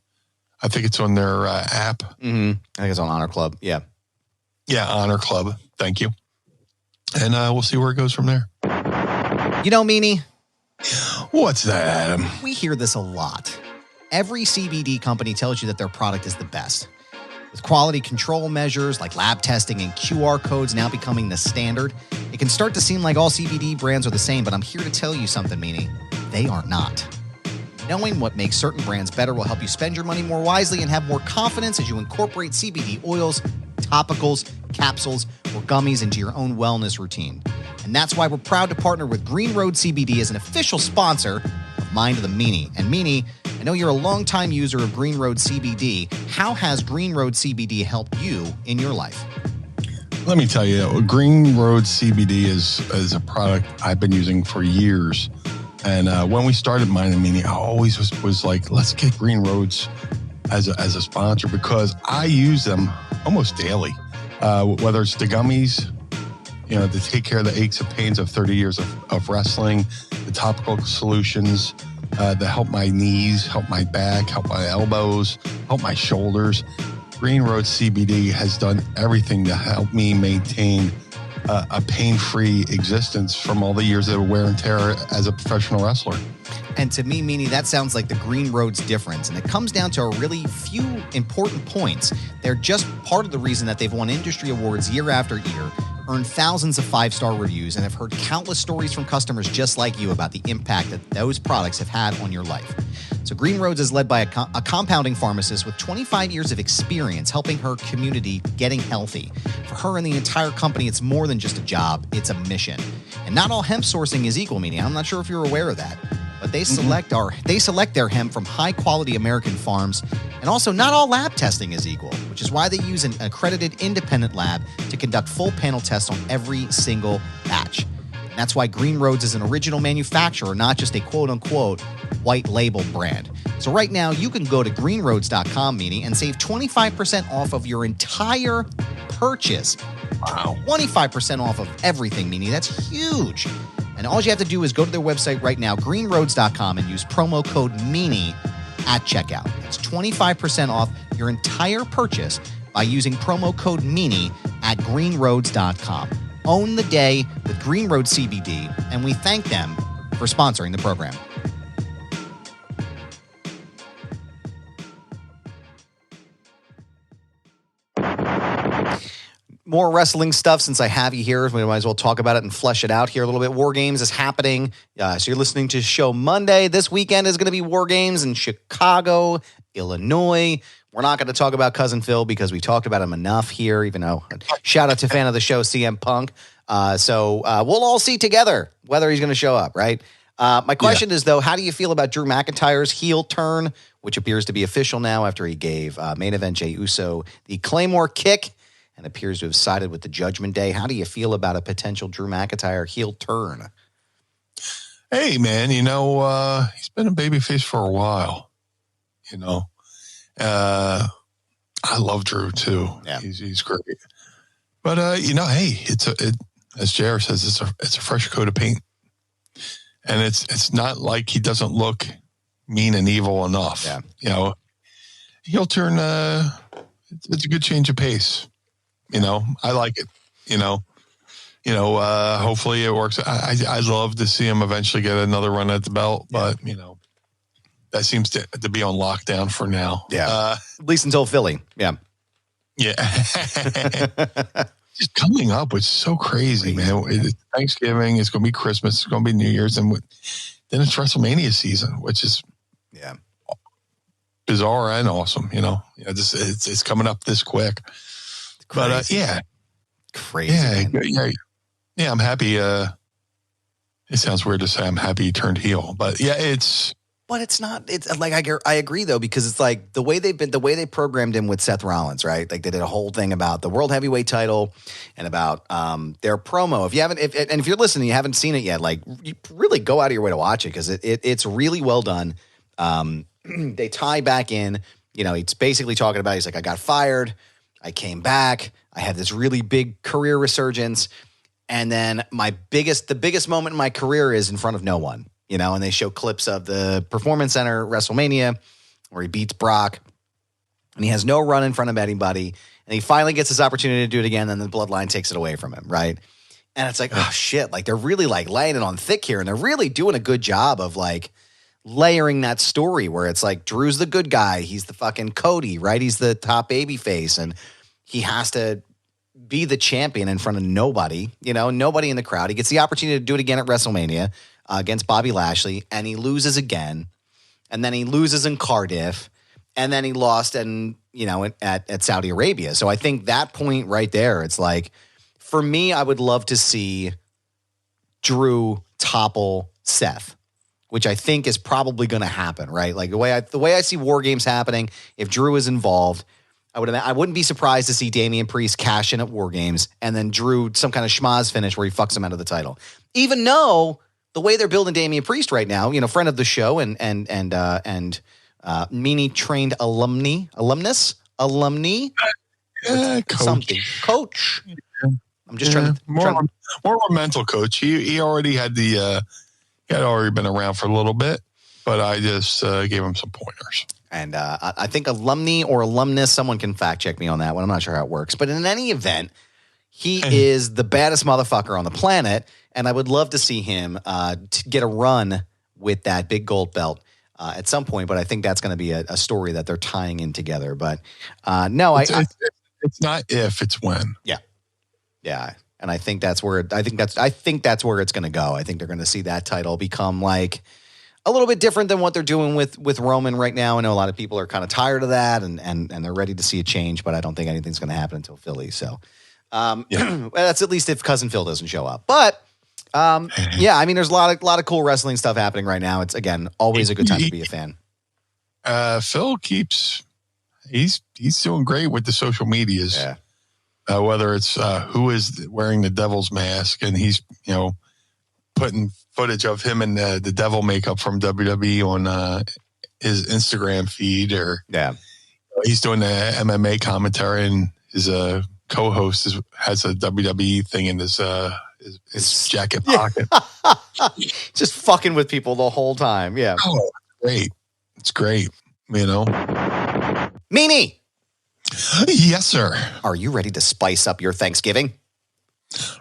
I think it's on their app. Mm-hmm. I think it's on Honor Club. Yeah. Yeah, Honor Club. Thank you. And we'll see where it goes from there. Meanie. What's that, Adam? We hear this a lot. Every CBD company tells you that their product is the best. With quality control measures like lab testing and QR codes now becoming the standard, it can start to seem like all CBD brands are the same, but I'm here to tell you something, Meanie. They are not. Knowing what makes certain brands better will help you spend your money more wisely and have more confidence as you incorporate CBD oils, topicals, capsules, or gummies into your own wellness routine. And that's why we're proud to partner with Green Road CBD as an official sponsor of Mind of the Meanie. And Meanie, I know you're a longtime user of Green Road CBD. How has Green Road CBD helped you in your life? Let me tell you, Green Road CBD is a product I've been using for years. And when we started Mind of the Meanie, I always was like, let's get Green Roads as a sponsor, because I use them almost daily, whether it's the gummies, to take care of the aches and pains of 30 years of wrestling, the topical solutions, that help my knees, help my back, help my elbows, help my shoulders. Green Road CBD has done everything to help me maintain a pain-free existence from all the years of wear and tear as a professional wrestler. And to me, Meanie, that sounds like the Green Road's difference. And it comes down to a really few important points. They're just part of the reason that they've won industry awards year after year, earned thousands of 5-star reviews, and have heard countless stories from customers just like you about the impact that those products have had on your life. So Green Roads is led by a compounding pharmacist with 25 years of experience helping her community getting healthy. For her and the entire company, it's more than just a job, it's a mission. And not all hemp sourcing is equal, Meanie. I'm not sure if you're aware of that. But they select their hemp from high-quality American farms, and also not all lab testing is equal, which is why they use an accredited independent lab to conduct full panel tests on every single batch. And that's why Green Roads is an original manufacturer, not just a quote-unquote white label brand. So right now, you can go to greenroads.com, Meanie, and save 25% off of your entire purchase. Wow. 25% off of everything, Meanie. That's huge. And all you have to do is go to their website right now, greenroads.com, and use promo code Meanie at checkout. That's 25% off your entire purchase by using promo code Meanie at greenroads.com. Own the day with Green Road CBD, and we thank them for sponsoring the program. More wrestling stuff since I have you here. We might as well talk about it and flesh it out here a little bit. War Games is happening. So you're listening to show Monday. This weekend is going to be War Games in Chicago, Illinois. We're not going to talk about Cousin Phil because we talked about him enough here, even though shout out to fan of the show, CM Punk. So we'll all see together whether he's going to show up, right? My question is, though, how do you feel about Drew McIntyre's heel turn, which appears to be official now after he gave main event Jey Uso the Claymore kick and appears to have sided with the Judgment Day? How do you feel about a potential Drew McIntyre heel turn? Hey, man, he's been a babyface for a while. I love Drew, too. Yeah. He's great. But, hey, as JR says, it's a fresh coat of paint. And it's not like he doesn't look mean and evil enough. Yeah. Heel turn, it's a good change of pace. I like it, hopefully it works. I'd love to see him eventually get another run at the belt, but that seems to be on lockdown for now. Yeah. At least until Philly. Yeah. Yeah. Just coming up, it's so crazy, man. It's Thanksgiving, it's going to be Christmas, it's going to be New Year's, and then it's WrestleMania season, which is bizarre and awesome. It's coming up this quick. But crazy. Yeah. I'm happy. It sounds weird to say I'm happy he turned heel, but But it's not. It's like I agree though, because it's like the way they programmed him with Seth Rollins, right? Like they did a whole thing about the World Heavyweight title and about their promo. If you're listening, you haven't seen it yet, like you really go out of your way to watch it because it's really well done. They tie back in. He's basically talking about. He's like, I got fired. I came back. I had this really big career resurgence. And then the biggest moment in my career is in front of no one, and they show clips of the Performance Center WrestleMania where he beats Brock and he has no run in front of anybody. And he finally gets his opportunity to do it again. And the bloodline takes it away from him. Right. And it's like, oh shit. Like they're really like laying it on thick here. And they're really doing a good job of like layering that story where it's like Drew's the good guy. He's the fucking Cody, right? He's the top baby face and he has to be the champion in front of nobody, nobody in the crowd. He gets the opportunity to do it again at WrestleMania against Bobby Lashley and he loses again. And then he loses in Cardiff and then he lost at Saudi Arabia. So I think that point right there, it's like, for me, I would love to see Drew topple Seth, which I think is probably going to happen, right? Like the way I see War Games happening, if Drew is involved, I wouldn't be surprised to see Damian Priest cash in at War Games and then Drew some kind of schmaz finish where he fucks him out of the title. Even though the way they're building Damian Priest right now, friend of the show and Meanie trained alumnus, coach. I'm just trying to more of a mental coach. He already had he had already been around for a little bit. but I just gave him some pointers. And I think alumni or alumnus, someone can fact check me on that one. I'm not sure how it works. But in any event, he is the baddest motherfucker on the planet. And I would love to see him get a run with that big gold belt at some point. But I think that's going to be a story that they're tying in together. But no, it's not if, it's when. Yeah. Yeah. And I think that's where it's going to go. I think they're going to see that title become like a little bit different than what they're doing with Roman right now. I know a lot of people are kind of tired of that and they're ready to see a change, but I don't think anything's going to happen until Philly. So that's at least if Cousin Phil doesn't show up. But yeah, I mean, there's a lot of cool wrestling stuff happening right now. It's, again, always a good time to be a fan. Phil he's doing great with the social medias. Yeah. Whether it's who is wearing the devil's mask, and he's putting footage of him in the devil makeup from WWE on his Instagram feed, or he's doing the MMA commentary, and his co-host has a WWE thing in his jacket pocket. Just fucking with people the whole time. Yeah. Oh, great. It's great. Meanie. Yes, sir. Are you ready to spice up your Thanksgiving?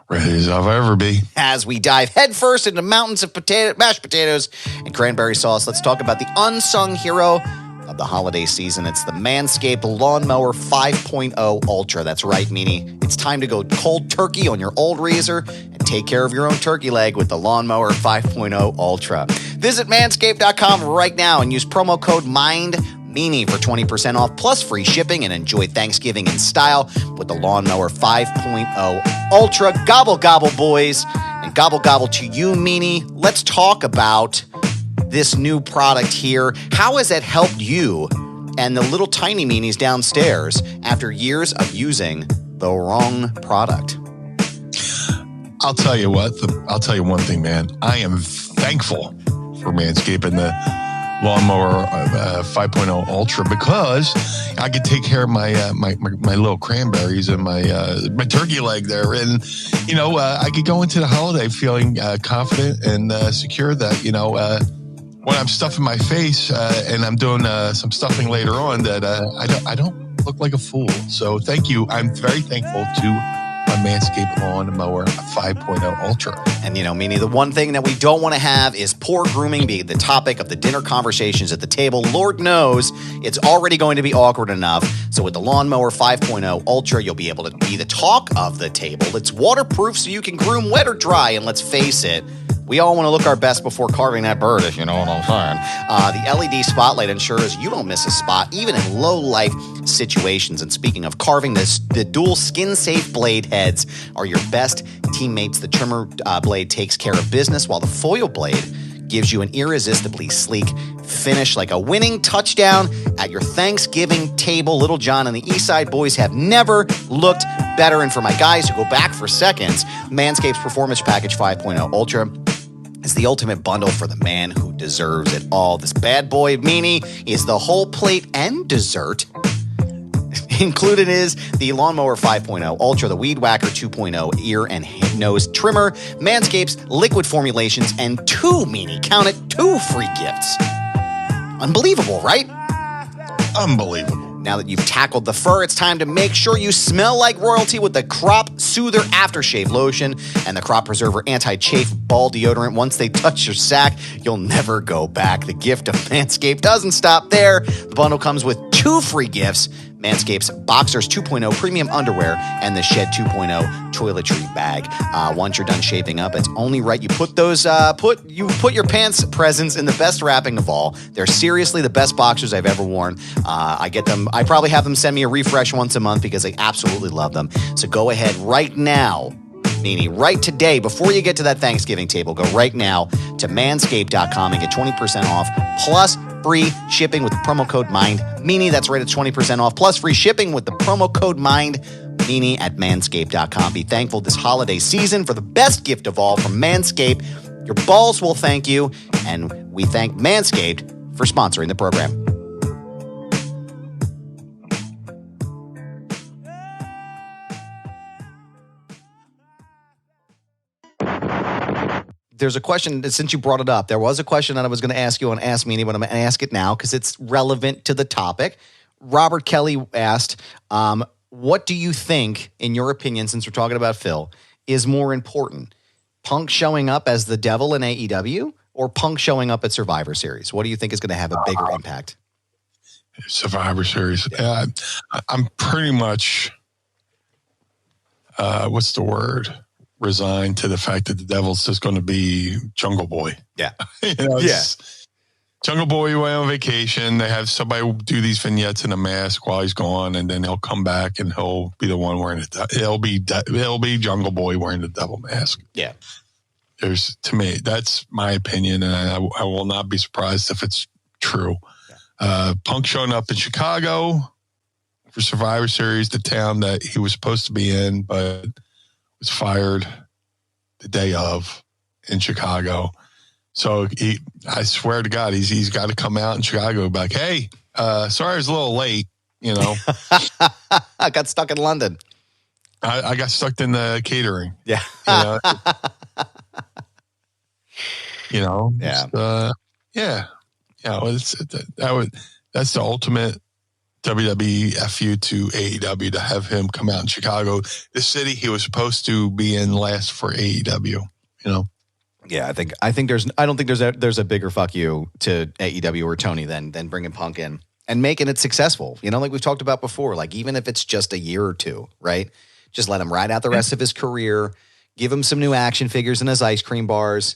Ready as I'll ever be. As we dive headfirst into mountains of mashed potatoes and cranberry sauce, let's talk about the unsung hero of the holiday season. It's the Manscaped Lawnmower 5.0 Ultra. That's right, Meanie. It's time to go cold turkey on your old razor and take care of your own turkey leg with the Lawnmower 5.0 Ultra. Visit manscaped.com right now and use promo code MINDMeanie for 20% off plus free shipping, and enjoy Thanksgiving in style with the Lawnmower 5.0 Ultra. Gobble, gobble, boys, and gobble, gobble to you, Meanie. Let's talk about this new product here. How has it helped you and the little tiny meanies downstairs after years of using the wrong product? I'll tell you what. I'll tell you one thing, man. I am thankful for Manscaped and the Lawnmower 5.0 Ultra, because I could take care of my little cranberries and my turkey leg there, and I could go into the holiday feeling confident and secure that when I'm stuffing my face and I'm doing some stuffing later on, that I don't look like a fool. So thank you. I'm very thankful to my Manscaped Lawnmower 5.0 Ultra. And Meanie, the one thing that we don't want to have is poor grooming be the topic of the dinner conversations at the table. Lord knows it's already going to be awkward enough. So with the Lawnmower 5.0 Ultra, you'll be able to be the talk of the table. It's waterproof, so you can groom wet or dry. And let's face it, we all want to look our best before carving that bird, if you know what I'm saying. The LED spotlight ensures you don't miss a spot, even in low-life situations. And speaking of carving, the dual skin-safe blade heads are your best teammates. The trimmer blade takes care of business, while the foil blade gives you an irresistibly sleek finish, like a winning touchdown at your Thanksgiving table. Little John and the Eastside Boys have never looked better. And for my guys who go back for seconds, Manscaped's Performance Package 5.0 Ultra is the ultimate bundle for the man who deserves it all. This bad boy Meanie is the whole plate and dessert. Included is the Lawnmower 5.0 Ultra, the Weed Whacker 2.0 ear and nose trimmer, Manscaped's liquid formulations, and 2 Meanie, count it, 2 free gifts. Unbelievable, right? Unbelievable. Now that you've tackled the fur, it's time to make sure you smell like royalty with the Crop Soother Aftershave Lotion and the Crop Preserver Anti-Chafe Ball Deodorant. Once they touch your sack, you'll never go back. The gift of Manscaped doesn't stop there. The bundle comes with 2 free gifts: Manscaped's Boxers 2.0 Premium Underwear and the Shed 2.0 Toiletry Bag. Once you're done shaping up, it's only right you put those put your pants presents in the best wrapping of all. They're seriously the best boxers I've ever worn. I get them. I probably have them send me a refresh once a month because I absolutely love them. So go ahead right now, Meanie, right today, before you get to that Thanksgiving table, go right now to manscaped.com and get 20% off plus free shipping with the promo code MINDMeanie. That's right, it's 20% off plus free shipping with the promo code MINDMeanie at manscaped.com. Be thankful this holiday season for the best gift of all from Manscaped. Your balls will thank you, and we thank Manscaped for sponsoring the program. there's a question that, since you brought it up, there was a question that I was going to ask you on Ask Meanie, but I'm going to ask it now because it's relevant to the topic. Robert Kelly asked, what do you think, in your opinion, since we're talking about Phil, is more important? Punk showing up as the devil in AEW or Punk showing up at Survivor Series? What do you think is going to have a bigger impact? Survivor Series. I'm pretty much, what's the word? Resigned to the fact that the devil's just going to be Jungle Boy. Yeah. Jungle Boy away on vacation. They have somebody do these vignettes in a mask while he's gone, and then he'll come back and he'll be the one wearing it. It'll be Jungle Boy wearing the devil mask. Yeah. To me, that's my opinion, and I will not be surprised if it's true. Yeah. Punk showing up in Chicago for Survivor Series, the town that he was supposed to be in, but was fired the day of in Chicago. So I swear to God, he's got to come out in Chicago and be like, hey, sorry I was a little late, I got stuck in London. I got stuck in the catering. Yeah. That's the ultimate WWE FU to AEW to have him come out in Chicago, the city he was supposed to be in last for AEW, Yeah, I don't think there's a bigger fuck you to AEW or Tony than bringing Punk in and making it successful. Like we've talked about before, like even if it's just a year or two, right? Just let him ride out the rest of his career, give him some new action figures in his ice cream bars,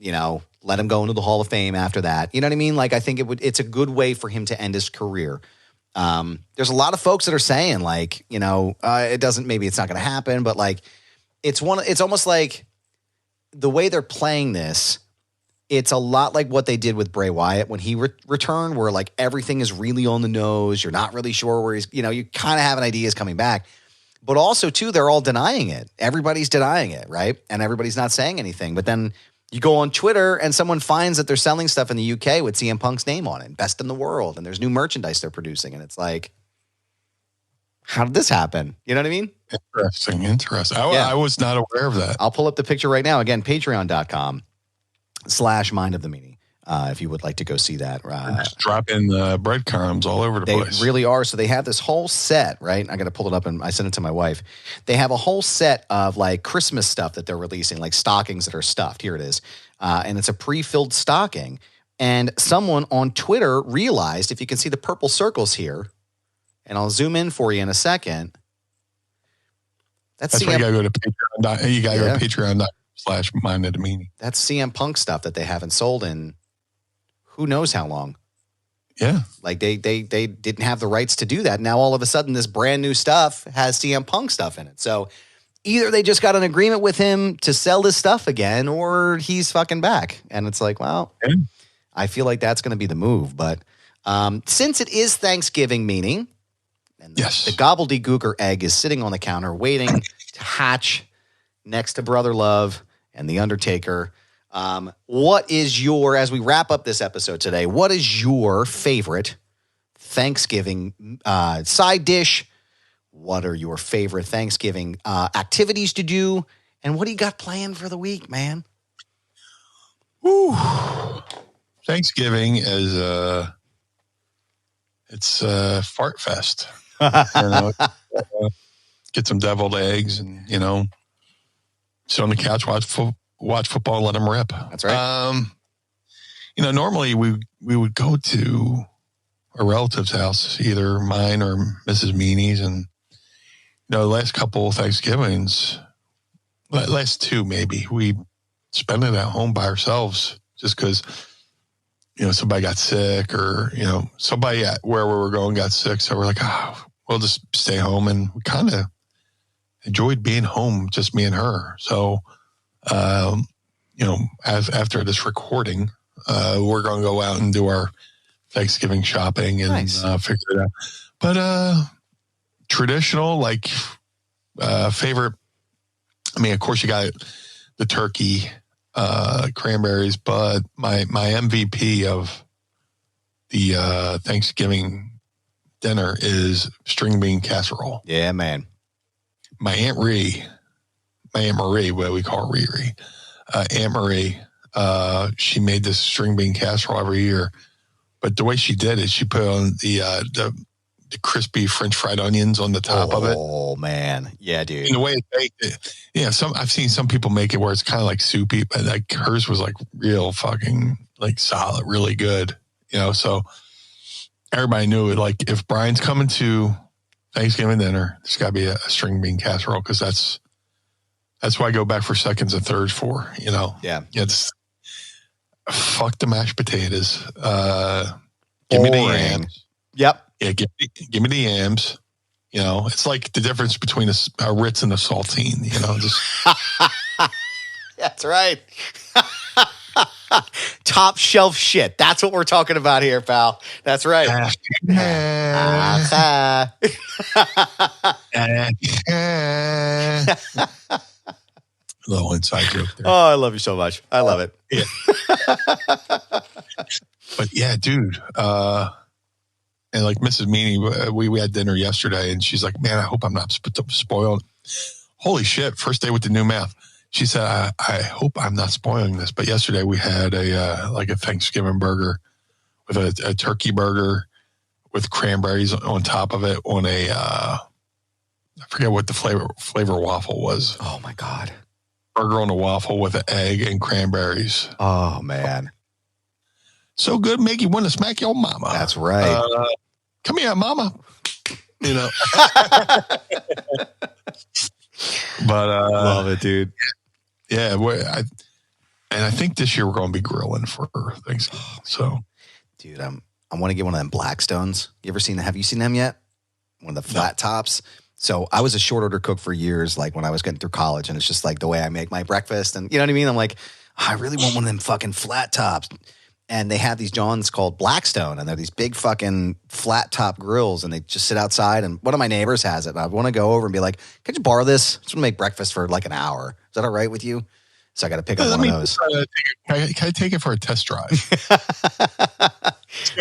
let him go into the Hall of Fame after that. You know what I mean? Like I think it's a good way for him to end his career. There's a lot of folks that are saying like, maybe it's not going to happen, but like it's almost like the way they're playing this, it's a lot like what they did with Bray Wyatt when he returned, where like everything is really on the nose. You're not really sure where he's, you kind of have an idea he's coming back, but also too, they're all denying it. Everybody's denying it. Right. And everybody's not saying anything, but then you go on Twitter and someone finds that they're selling stuff in the UK with CM Punk's name on it, best in the world. And there's new merchandise they're producing. And it's like, how did this happen? You know what I mean? Interesting. I was not aware of that. I'll pull up the picture right now. Again, patreon.com/Mind of the Meanie. If you would like to go see that. Just dropping breadcrumbs all over the place. They really are. So they have this whole set, right? I got to pull it up and I sent it to my wife. They have a whole set of like Christmas stuff that they're releasing, like stockings that are stuffed. Here it is. And it's a pre-filled stocking. And someone on Twitter realized, if you can see the purple circles here, and I'll zoom in for you in a second. That's why you got to go to Patreon. You got to go to Patreon.com/Mind of the Meanie. That's CM Punk stuff that they haven't sold in who knows how long. Yeah. Like they didn't have the rights to do that. Now all of a sudden this brand new stuff has CM Punk stuff in it. So either they just got an agreement with him to sell this stuff again, or he's fucking back. And it's like, well, I feel like that's going to be the move. But since it is Thanksgiving, meaning, and the gobbledygooker egg is sitting on the counter waiting to hatch next to Brother Love and The Undertaker. What is as we wrap up this episode today, what is your favorite Thanksgiving side dish? What are your favorite Thanksgiving activities to do? And what do you got planned for the week, man? Woo. Thanksgiving is it's fart fest. Get some deviled eggs and sit on the couch, watch football, and let them rip. That's right. Normally we would go to a relative's house, either mine or Mrs. Meanie's, and the last couple of Thanksgivings, last two maybe, we spent it at home by ourselves just because somebody got sick, or somebody at where we were going got sick, so we're like, we'll just stay home. And we kind of enjoyed being home, just me and her. So after this recording, we're going to go out and do our Thanksgiving shopping and figure it out. But traditional, like favorite, of course you got the turkey, cranberries, but my MVP of the Thanksgiving dinner is string bean casserole. Yeah, man. My Aunt Marie, what we call Riri, Aunt Marie, she made this string bean casserole every year. But the way she did it, she put on the crispy French fried onions on the top of it. Oh man, yeah, dude. And the way it's baked, I've seen some people make it where it's kind of like soupy, but like hers was like real fucking like solid, really good. So everybody knew it. Like if Brian's coming to Thanksgiving dinner, there's got to be a string bean casserole because that's what I go back for seconds and thirds for. Yeah. It's fuck the mashed potatoes. Give me the yams. Yep. Yeah, give me the yams. It's like the difference between a Ritz and a saltine. Just That's right. Top shelf shit. That's what we're talking about here, pal. That's right. Little inside joke there. Oh, I love you so much. I love it. Yeah. But yeah, dude. And like Mrs. Meanie, we had dinner yesterday, and she's like, "Man, I hope I'm not spoiled." Holy shit! First day with the new math. She said, "I hope I'm not spoiling this." But yesterday we had a Thanksgiving burger with a turkey burger with cranberries on top of it on a I forget what the flavor waffle was. Oh my god! Burger on a waffle with an egg and cranberries. Oh man. So good, make you want to smack your mama. That's right. Come here, mama. But love it, dude. Yeah, I think this year we're going to be grilling for Thanksgiving. So, dude, I want to get one of them Blackstones. Have you seen them yet? One of the flat tops. So I was a short order cook for years, like when I was getting through college, and it's just like the way I make my breakfast, and you know what I mean. I'm like, I really want one of them fucking flat tops. And they have these Johns called Blackstone, and they're these big fucking flat top grills, and they just sit outside. And one of my neighbors has it, and I want to go over and be like, "Could you borrow this? I just want to make breakfast for like an hour. Is that all right with you?" So I got to pick up one of those. Can I take it for a test drive? If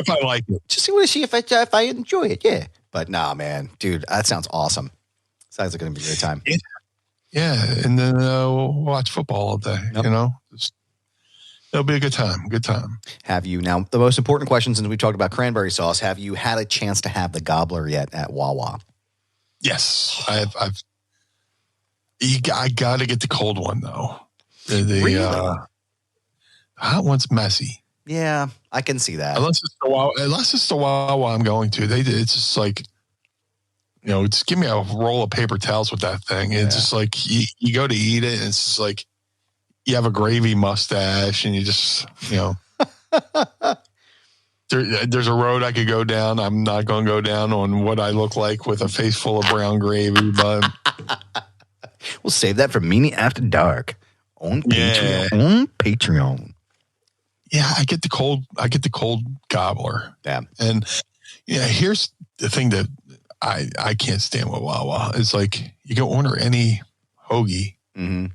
I like it, just want to see if I enjoy it. Yeah, but nah, man, dude, that sounds awesome. Sounds like it's gonna be a great time. Yeah, and then we'll watch football all day. Yep. It'll be a good time. Good time. Have you now? The most important question, since we talked about cranberry sauce, have you had a chance to have the gobbler yet at Wawa? Yes, I got to get the cold one though. Really? The hot one's messy. Yeah, I can see that. Unless it's the Wawa I'm going to. It's just like, just give me a roll of paper towels with that thing. It's just like you go to eat it, and it's just like you have a gravy mustache, and you just, there's a road I could go down. I'm not going to go down on what I look like with a face full of brown gravy, but we'll save that for Meanie After Dark on Patreon. Yeah. On Patreon. Yeah, I get the cold gobbler. Yeah. And here's the thing that I can't stand with Wawa. It's like you can order any hoagie. Mm-hmm.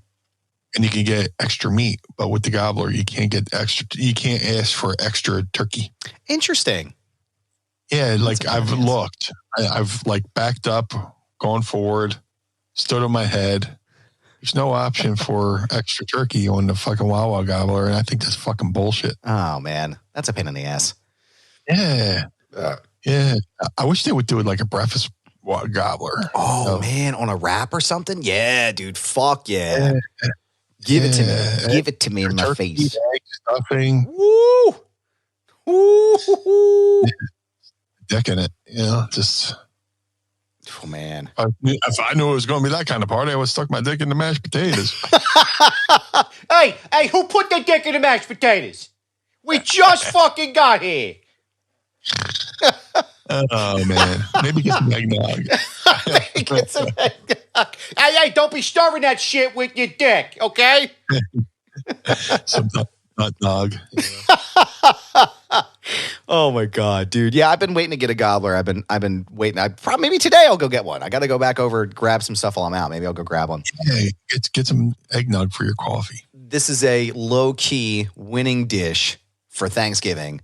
And you can get extra meat, but with the gobbler, you can't get extra. You can't ask for extra turkey. Interesting. Yeah, like I've looked. I've like backed up, gone forward, stood on my head. There's no option for extra turkey on the fucking Wawa gobbler, and I think that's fucking bullshit. Oh man, that's a pain in the ass. Yeah, yeah. I wish they would do it like a breakfast gobbler. Oh man, on a wrap or something. Yeah, dude. Fuck yeah. Give it to me. Give it to me in my face. Egg stuffing. Woo! Woo! Decking it, just. Oh man! If I knew it was going to be that kind of party, I would stuck my dick in the mashed potatoes. Hey, who put the dick in the mashed potatoes? We just fucking got here. Oh man! Maybe get some eggnog. Get some eggnog. Hey, don't be stirring that shit with your dick, okay? Some nut dog. Oh my god, dude! Yeah, I've been waiting to get a gobbler. I've been waiting. Maybe today I'll go get one. I got to go back over and grab some stuff while I'm out. Maybe I'll go grab one. Hey, get some eggnog for your coffee. This is a low key winning dish for Thanksgiving.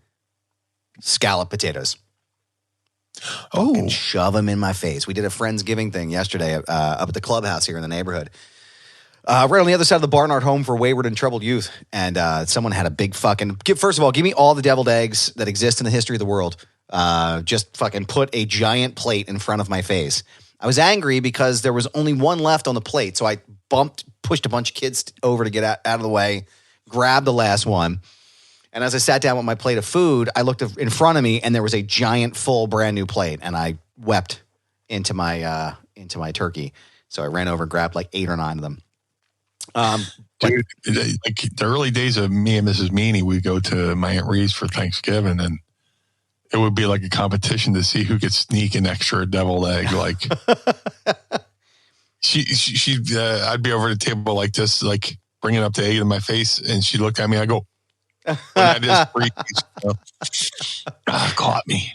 Scallop potatoes. Oh, and shove them in my face. We did a Friendsgiving thing yesterday up at the clubhouse here in the neighborhood. Right on the other side of the Barnard home for wayward and troubled youth. And someone had a big fucking... First of all, give me all the deviled eggs that exist in the history of the world. Just fucking put a giant plate in front of my face. I was angry because there was only one left on the plate. So I pushed a bunch of kids over to get out of the way, grabbed the last one. And as I sat down with my plate of food, I looked in front of me and there was a giant, full, brand new plate. And I wept into my turkey. So I ran over and grabbed like 8 or 9 of them. Dude, like the early days of me and Mrs. Meanie, we'd go to my Aunt Ree's for Thanksgiving, and it would be like a competition to see who could sneak an extra deviled egg. Like I'd be over the table like this, like bringing up the egg in my face, and she looked at me. I go, "That is freaky." Caught me.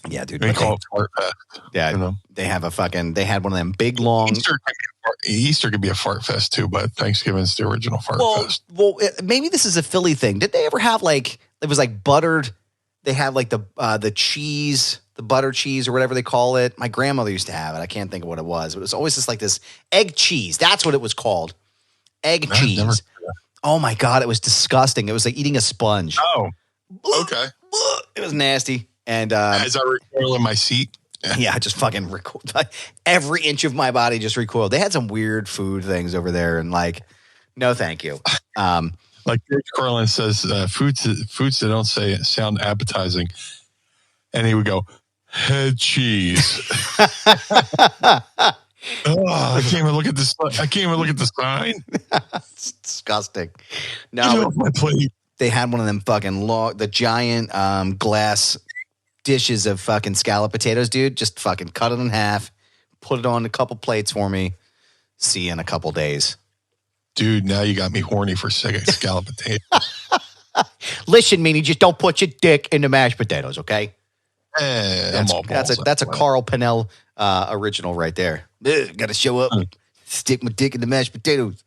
Yeah, dude. They call it fart fest. Yeah, you know? They had one of them big long. Easter could be a fart fest too, but Thanksgiving's the original fart fest. Well, maybe this is a Philly thing. Did they ever have like it was like buttered? They had like the cheese, the butter cheese or whatever they call it. My grandmother used to have it. I can't think of what it was, but it was always just like this egg cheese. That's what it was called. Egg cheese. Oh my God, it was disgusting. It was like eating a sponge. Oh, okay. It was nasty. And as I recoil in my seat. Yeah, I just fucking recoiled. Like, every inch of my body just recoiled. They had some weird food things over there, and like, no, thank you. Like George Carlin says, foods that don't sound appetizing, and he would go, head cheese. I can't even look at this. I can't even look at the sign. It's disgusting. No, my plate. They had one of them fucking the giant glass dishes of fucking scalloped potatoes, dude. Just fucking cut it in half, put it on a couple plates for me. See you in a couple days. Dude, now you got me horny for scalloped potatoes. Listen, Meanie, just don't put your dick in the mashed potatoes, okay? That's a Carl Pennell original right there. Got to show up, stick my dick in the mashed potatoes.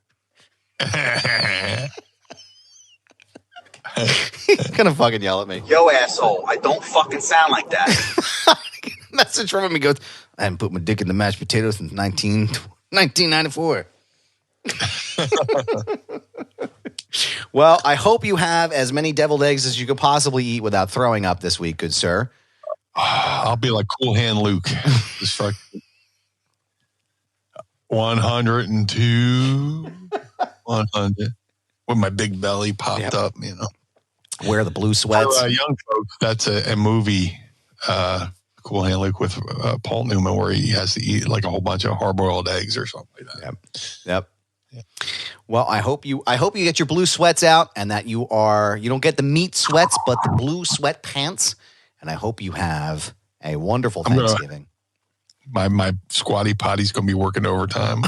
He's gonna fucking yell at me. Yo, asshole, I don't fucking sound like that. Message from him, he goes, I haven't put my dick in the mashed potatoes since 1994. Well, I hope you have as many deviled eggs as you could possibly eat without throwing up this week, good sir. I'll be like Cool Hand Luke. Just fuck 102, 100. With my big belly popped up, you know. Wear the blue sweats. For young folks, that's a movie, Cool Hand Luke with Paul Newman, where he has to eat like a whole bunch of hard-boiled eggs or something like that. Yep. Well, I hope you get your blue sweats out, and that you don't get the meat sweats, but the blue sweat pants. And I hope you have a wonderful Thanksgiving. My squatty potty's going to be working overtime.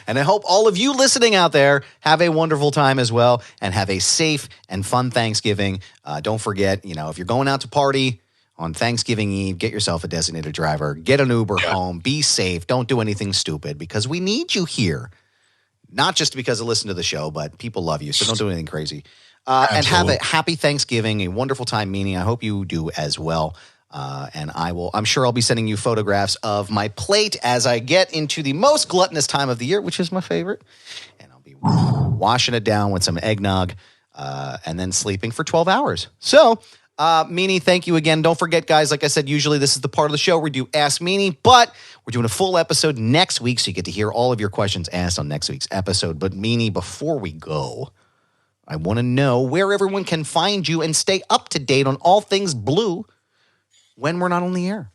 And I hope all of you listening out there have a wonderful time as well, and have a safe and fun Thanksgiving. Don't forget, if you're going out to party on Thanksgiving Eve, get yourself a designated driver, get an Uber home, be safe. Don't do anything stupid, because we need you here. Not just because of listen to the show, but people love you. So don't do anything crazy. And have a happy Thanksgiving, a wonderful time, Meanie. I hope you do as well. And I'm sure I'll be sending you photographs of my plate as I get into the most gluttonous time of the year, which is my favorite. And I'll be washing it down with some eggnog, and then sleeping for 12 hours. So, Meanie, thank you again. Don't forget, guys, like I said, usually this is the part of the show where we do Ask Meanie, but we're doing a full episode next week, so you get to hear all of your questions asked on next week's episode. But Meanie, before we go, I want to know where everyone can find you and stay up to date on all things blue when we're not on the air.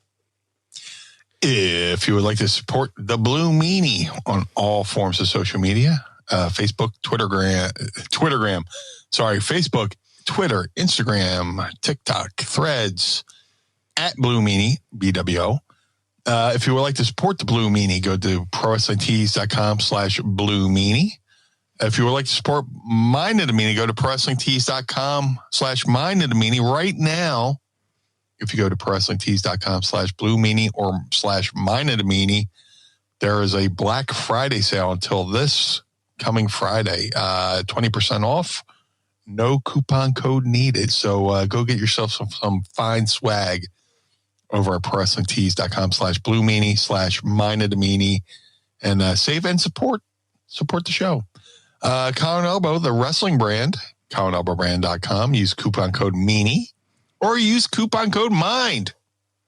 If you would like to support the Blue Meanie on all forms of social media, Facebook, Facebook, Twitter, Instagram, TikTok, Threads, at Blue Meanie, BWO. If you would like to support the Blue Meanie, go to prowrestlingtees.com/Blue Meanie. If you would like to support Mind of the Meanie, go to prowrestlingtees.com/Mind of the Meanie right now. If you go to prowrestlingtees.com/Blue Meanie or /Mind of the Meanie, there is a Black Friday sale until this coming Friday. 20% off. No coupon code needed. So go get yourself some fine swag over at prowrestlingtees.com/Blue Meanie /Mind of the Meanie. and save and support the show. Collar and Elbow, the wrestling brand, collarandelbowbrand.com. Use coupon code Meanie or use coupon code MIND.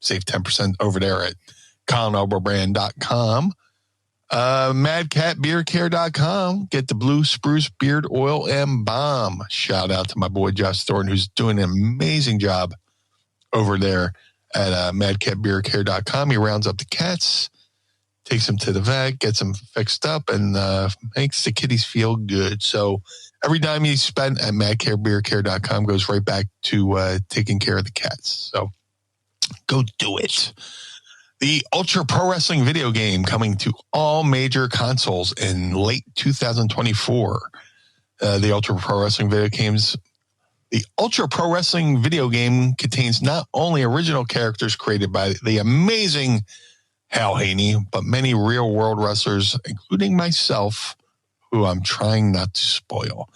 Save 10% over there at collarandelbowbrand.com. Madcatbeardcare.com. Get the Blue Spruce Beard Oil and Balm. Shout out to my boy Josh Thornton, who's doing an amazing job over there at madcatbeardcare.com. He rounds up the cats, takes them to the vet, gets them fixed up, and makes the kitties feel good. So every dime you spend at madcatbeardcare.com goes right back to taking care of the cats. So go do it. The Ultra Pro Wrestling video game coming to all major consoles in late 2024. The Ultra Pro Wrestling video games. The Ultra Pro Wrestling video game contains not only original characters created by the amazing Hal Haney, but many real-world wrestlers, including myself, who I'm trying not to spoil.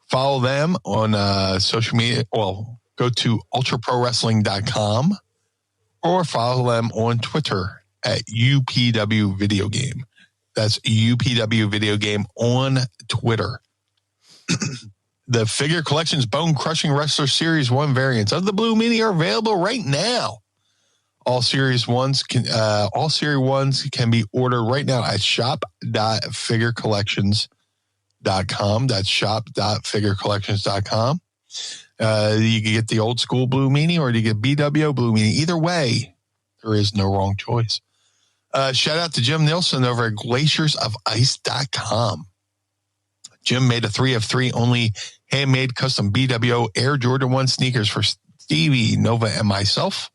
Follow them on social media. Well, go to ultraprowrestling.com. or follow them on Twitter at UPW Video Game. That's UPW Video Game on Twitter. The Figure Collections Bone Crushing Wrestler Series 1 variants of the Blue Meanie are available right now. All Series 1s can be ordered right now at shop.figurecollections.com. That's shop.figurecollections.com. You can get the old school Blue Meanie or you get BWO Blue Meanie. Either way, there is no wrong choice. Shout out to Jim Nielsen over at glaciersofice.com. Jim made a 3 of 3 only handmade custom BWO Air Jordan 1 sneakers for Stevie, Nova, and myself.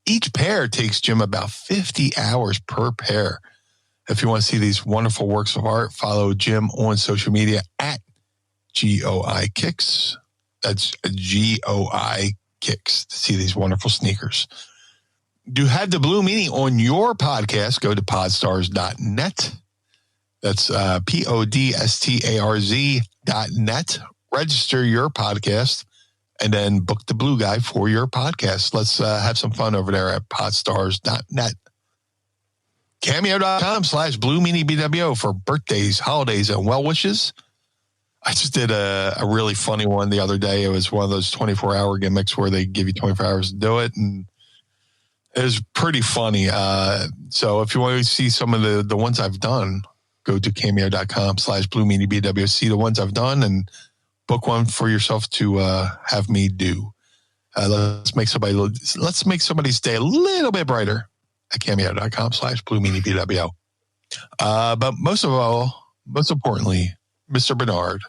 Each pair takes Jim about 50 hours per pair. If you want to see these wonderful works of art, follow Jim on social media at GOI Kicks. That's GOI Kicks to see these wonderful sneakers. To have the Blue Meanie on your podcast, go to podstars.net. That's PODSTARZ.net. Register your podcast and then book the Blue Guy for your podcast. Let's have some fun over there at podstars.net. Cameo.com/Blue Meanie BWO for birthdays, holidays, and well wishes. I just did a really funny one the other day. It was one of those 24-hour gimmicks where they give you 24 hours to do it, and it was pretty funny. So if you want to see some of the ones I've done, go to cameo.com/Blue Meanie BWO. See the ones I've done and book one for yourself to have me do. Let's make somebody's day a little bit brighter at cameo.com/Blue Meanie BWO. But most importantly, Mr. Barnard,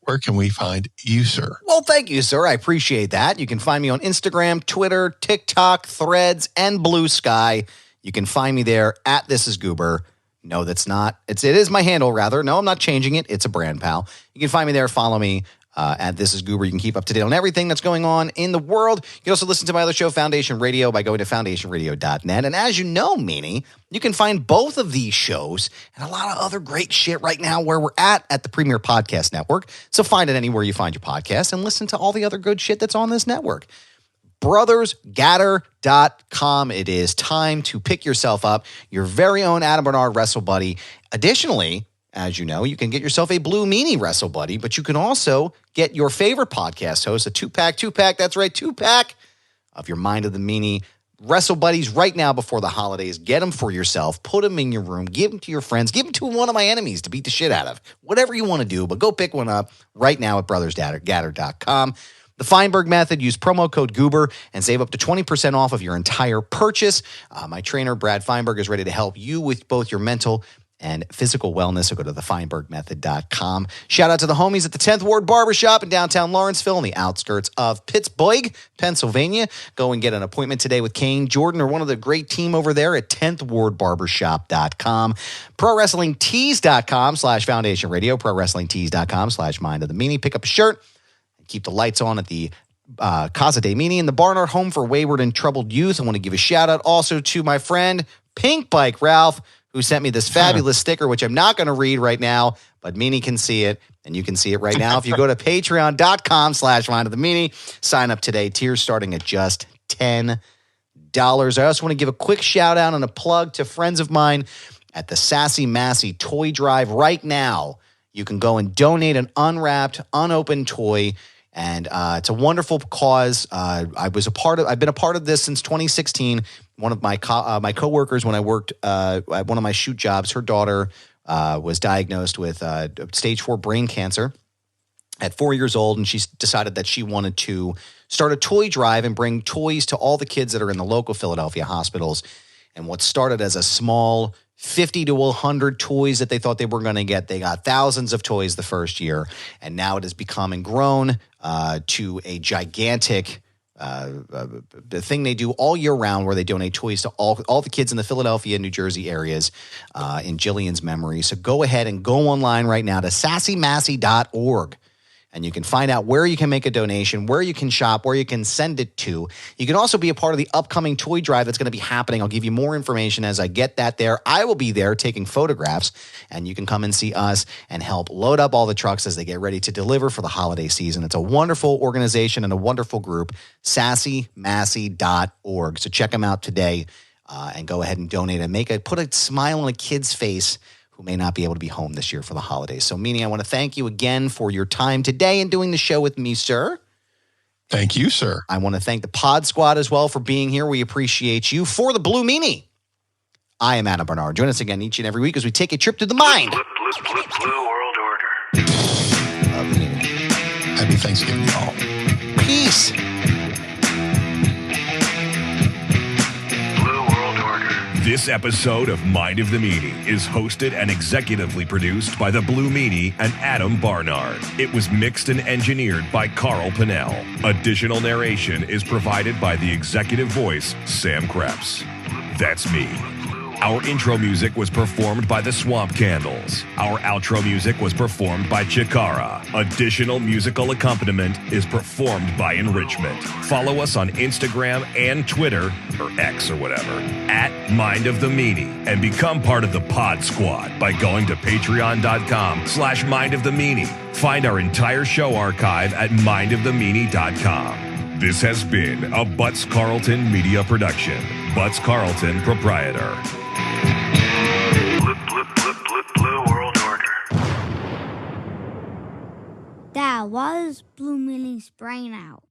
where can we find you, sir? Well, thank you, sir. I appreciate that. You can find me on Instagram, Twitter, TikTok, Threads, and Blue Sky. You can find me there at This Is Goober. No, that's not. It is my handle, rather. No, I'm not changing it. It's a brand, pal. You can find me there. Follow me at This Is Goober. You can keep up to date on everything that's going on in the world. You can also listen to my other show, Foundation Radio, by going to foundationradio.net. And as you know, Meanie, you can find both of these shows and a lot of other great shit right now where we're at the Premier Podcast Network. So find it anywhere you find your podcast and listen to all the other good shit that's on this network. BrothersGaddor.com. It is time to pick yourself up your very own Adam Barnard Wrestle Buddy. Additionally, as you know, you can get yourself a Blue Meanie Wrestle Buddy, but you can also get your favorite podcast host a two-pack. That's right, two-pack of your Mind of the Meanie Wrestle Buddies right now before the holidays. Get them for yourself. Put them in your room. Give them to your friends. Give them to one of my enemies to beat the shit out of. Whatever you want to do, but go pick one up right now at BrothersGaddor.com. The Feinberg Method, use promo code Goober and save up to 20% off of your entire purchase. My trainer, Brad Feinberg, is ready to help you with both your mental and physical wellness. So go to thefeinbergmethod.com. Shout out to the homies at the 10th Ward Barbershop in downtown Lawrenceville on the outskirts of Pittsburgh, Pennsylvania. Go and get an appointment today with Kane Jordan or one of the great team over there at 10thwardbarbershop.com. ProWrestlingTees.com/Foundation Radio. ProWrestlingTees.com/Mind of the Meanie. Pick up a shirt. Keep the lights on at the Casa de Meanie and the Barnard Home for Wayward and Troubled Youth. I want to give a shout out also to my friend Pink Bike Ralph, who sent me this fabulous sticker, which I'm not going to read right now, but Meanie can see it, and you can see it right now. If you go to patreon.com/Mind of the Meanie, sign up today. Tiers starting at just $10. I also want to give a quick shout out and a plug to friends of mine at the Sassy Massy Toy Drive right now. You can go and donate an unwrapped, unopened toy, and it's a wonderful cause. I've been a part of this since 2016. One of my my coworkers, when I worked at one of my shoot jobs, her daughter was diagnosed with stage 4 brain cancer at 4 years old, and she decided that she wanted to start a toy drive and bring toys to all the kids that are in the local Philadelphia hospitals. And what started as a small 50 to 100 toys that they thought they were going to get, they got thousands of toys the first year, and now it has become and grown to a gigantic the thing they do all year round, where they donate toys to all the kids in the Philadelphia, New Jersey areas in Jillian's memory. So go ahead and go online right now to sassymassy.org. And you can find out where you can make a donation, where you can shop, where you can send it to. You can also be a part of the upcoming toy drive that's going to be happening. I'll give you more information as I get that there. I will be there taking photographs, and you can come and see us and help load up all the trucks as they get ready to deliver for the holiday season. It's a wonderful organization and a wonderful group, sassymassy.org. So check them out today and go ahead and donate and put a smile on a kid's face who may not be able to be home this year for the holidays. So, Meanie, I want to thank you again for your time today and doing the show with me, sir. Thank you, sir. I want to thank the Pod Squad as well for being here. We appreciate you. For the Blue Meanie, I am Adam Barnard. Join us again each and every week as we take a trip to the mind. Blue World Order. Happy Thanksgiving, y'all. Peace. This episode of Mind of the Meanie is hosted and executively produced by the Blue Meanie and Adam Barnard. It was mixed and engineered by Carl Pinnell. Additional narration is provided by the executive voice, Sam Krebs. That's me. Our intro music was performed by the Swamp Candles. Our outro music was performed by Chikara. Additional musical accompaniment is performed by Enrichment. Follow us on Instagram and Twitter, or X or whatever, at Mind of the Meanie, and become part of the Pod Squad by going to patreon.com/Mind of the Meanie. Find our entire show archive at mindofthemeanie.com. This has been a Butts Carlton media production. Butts Carlton, proprietor. Blue World Order. That was Blue Meanie's brain out.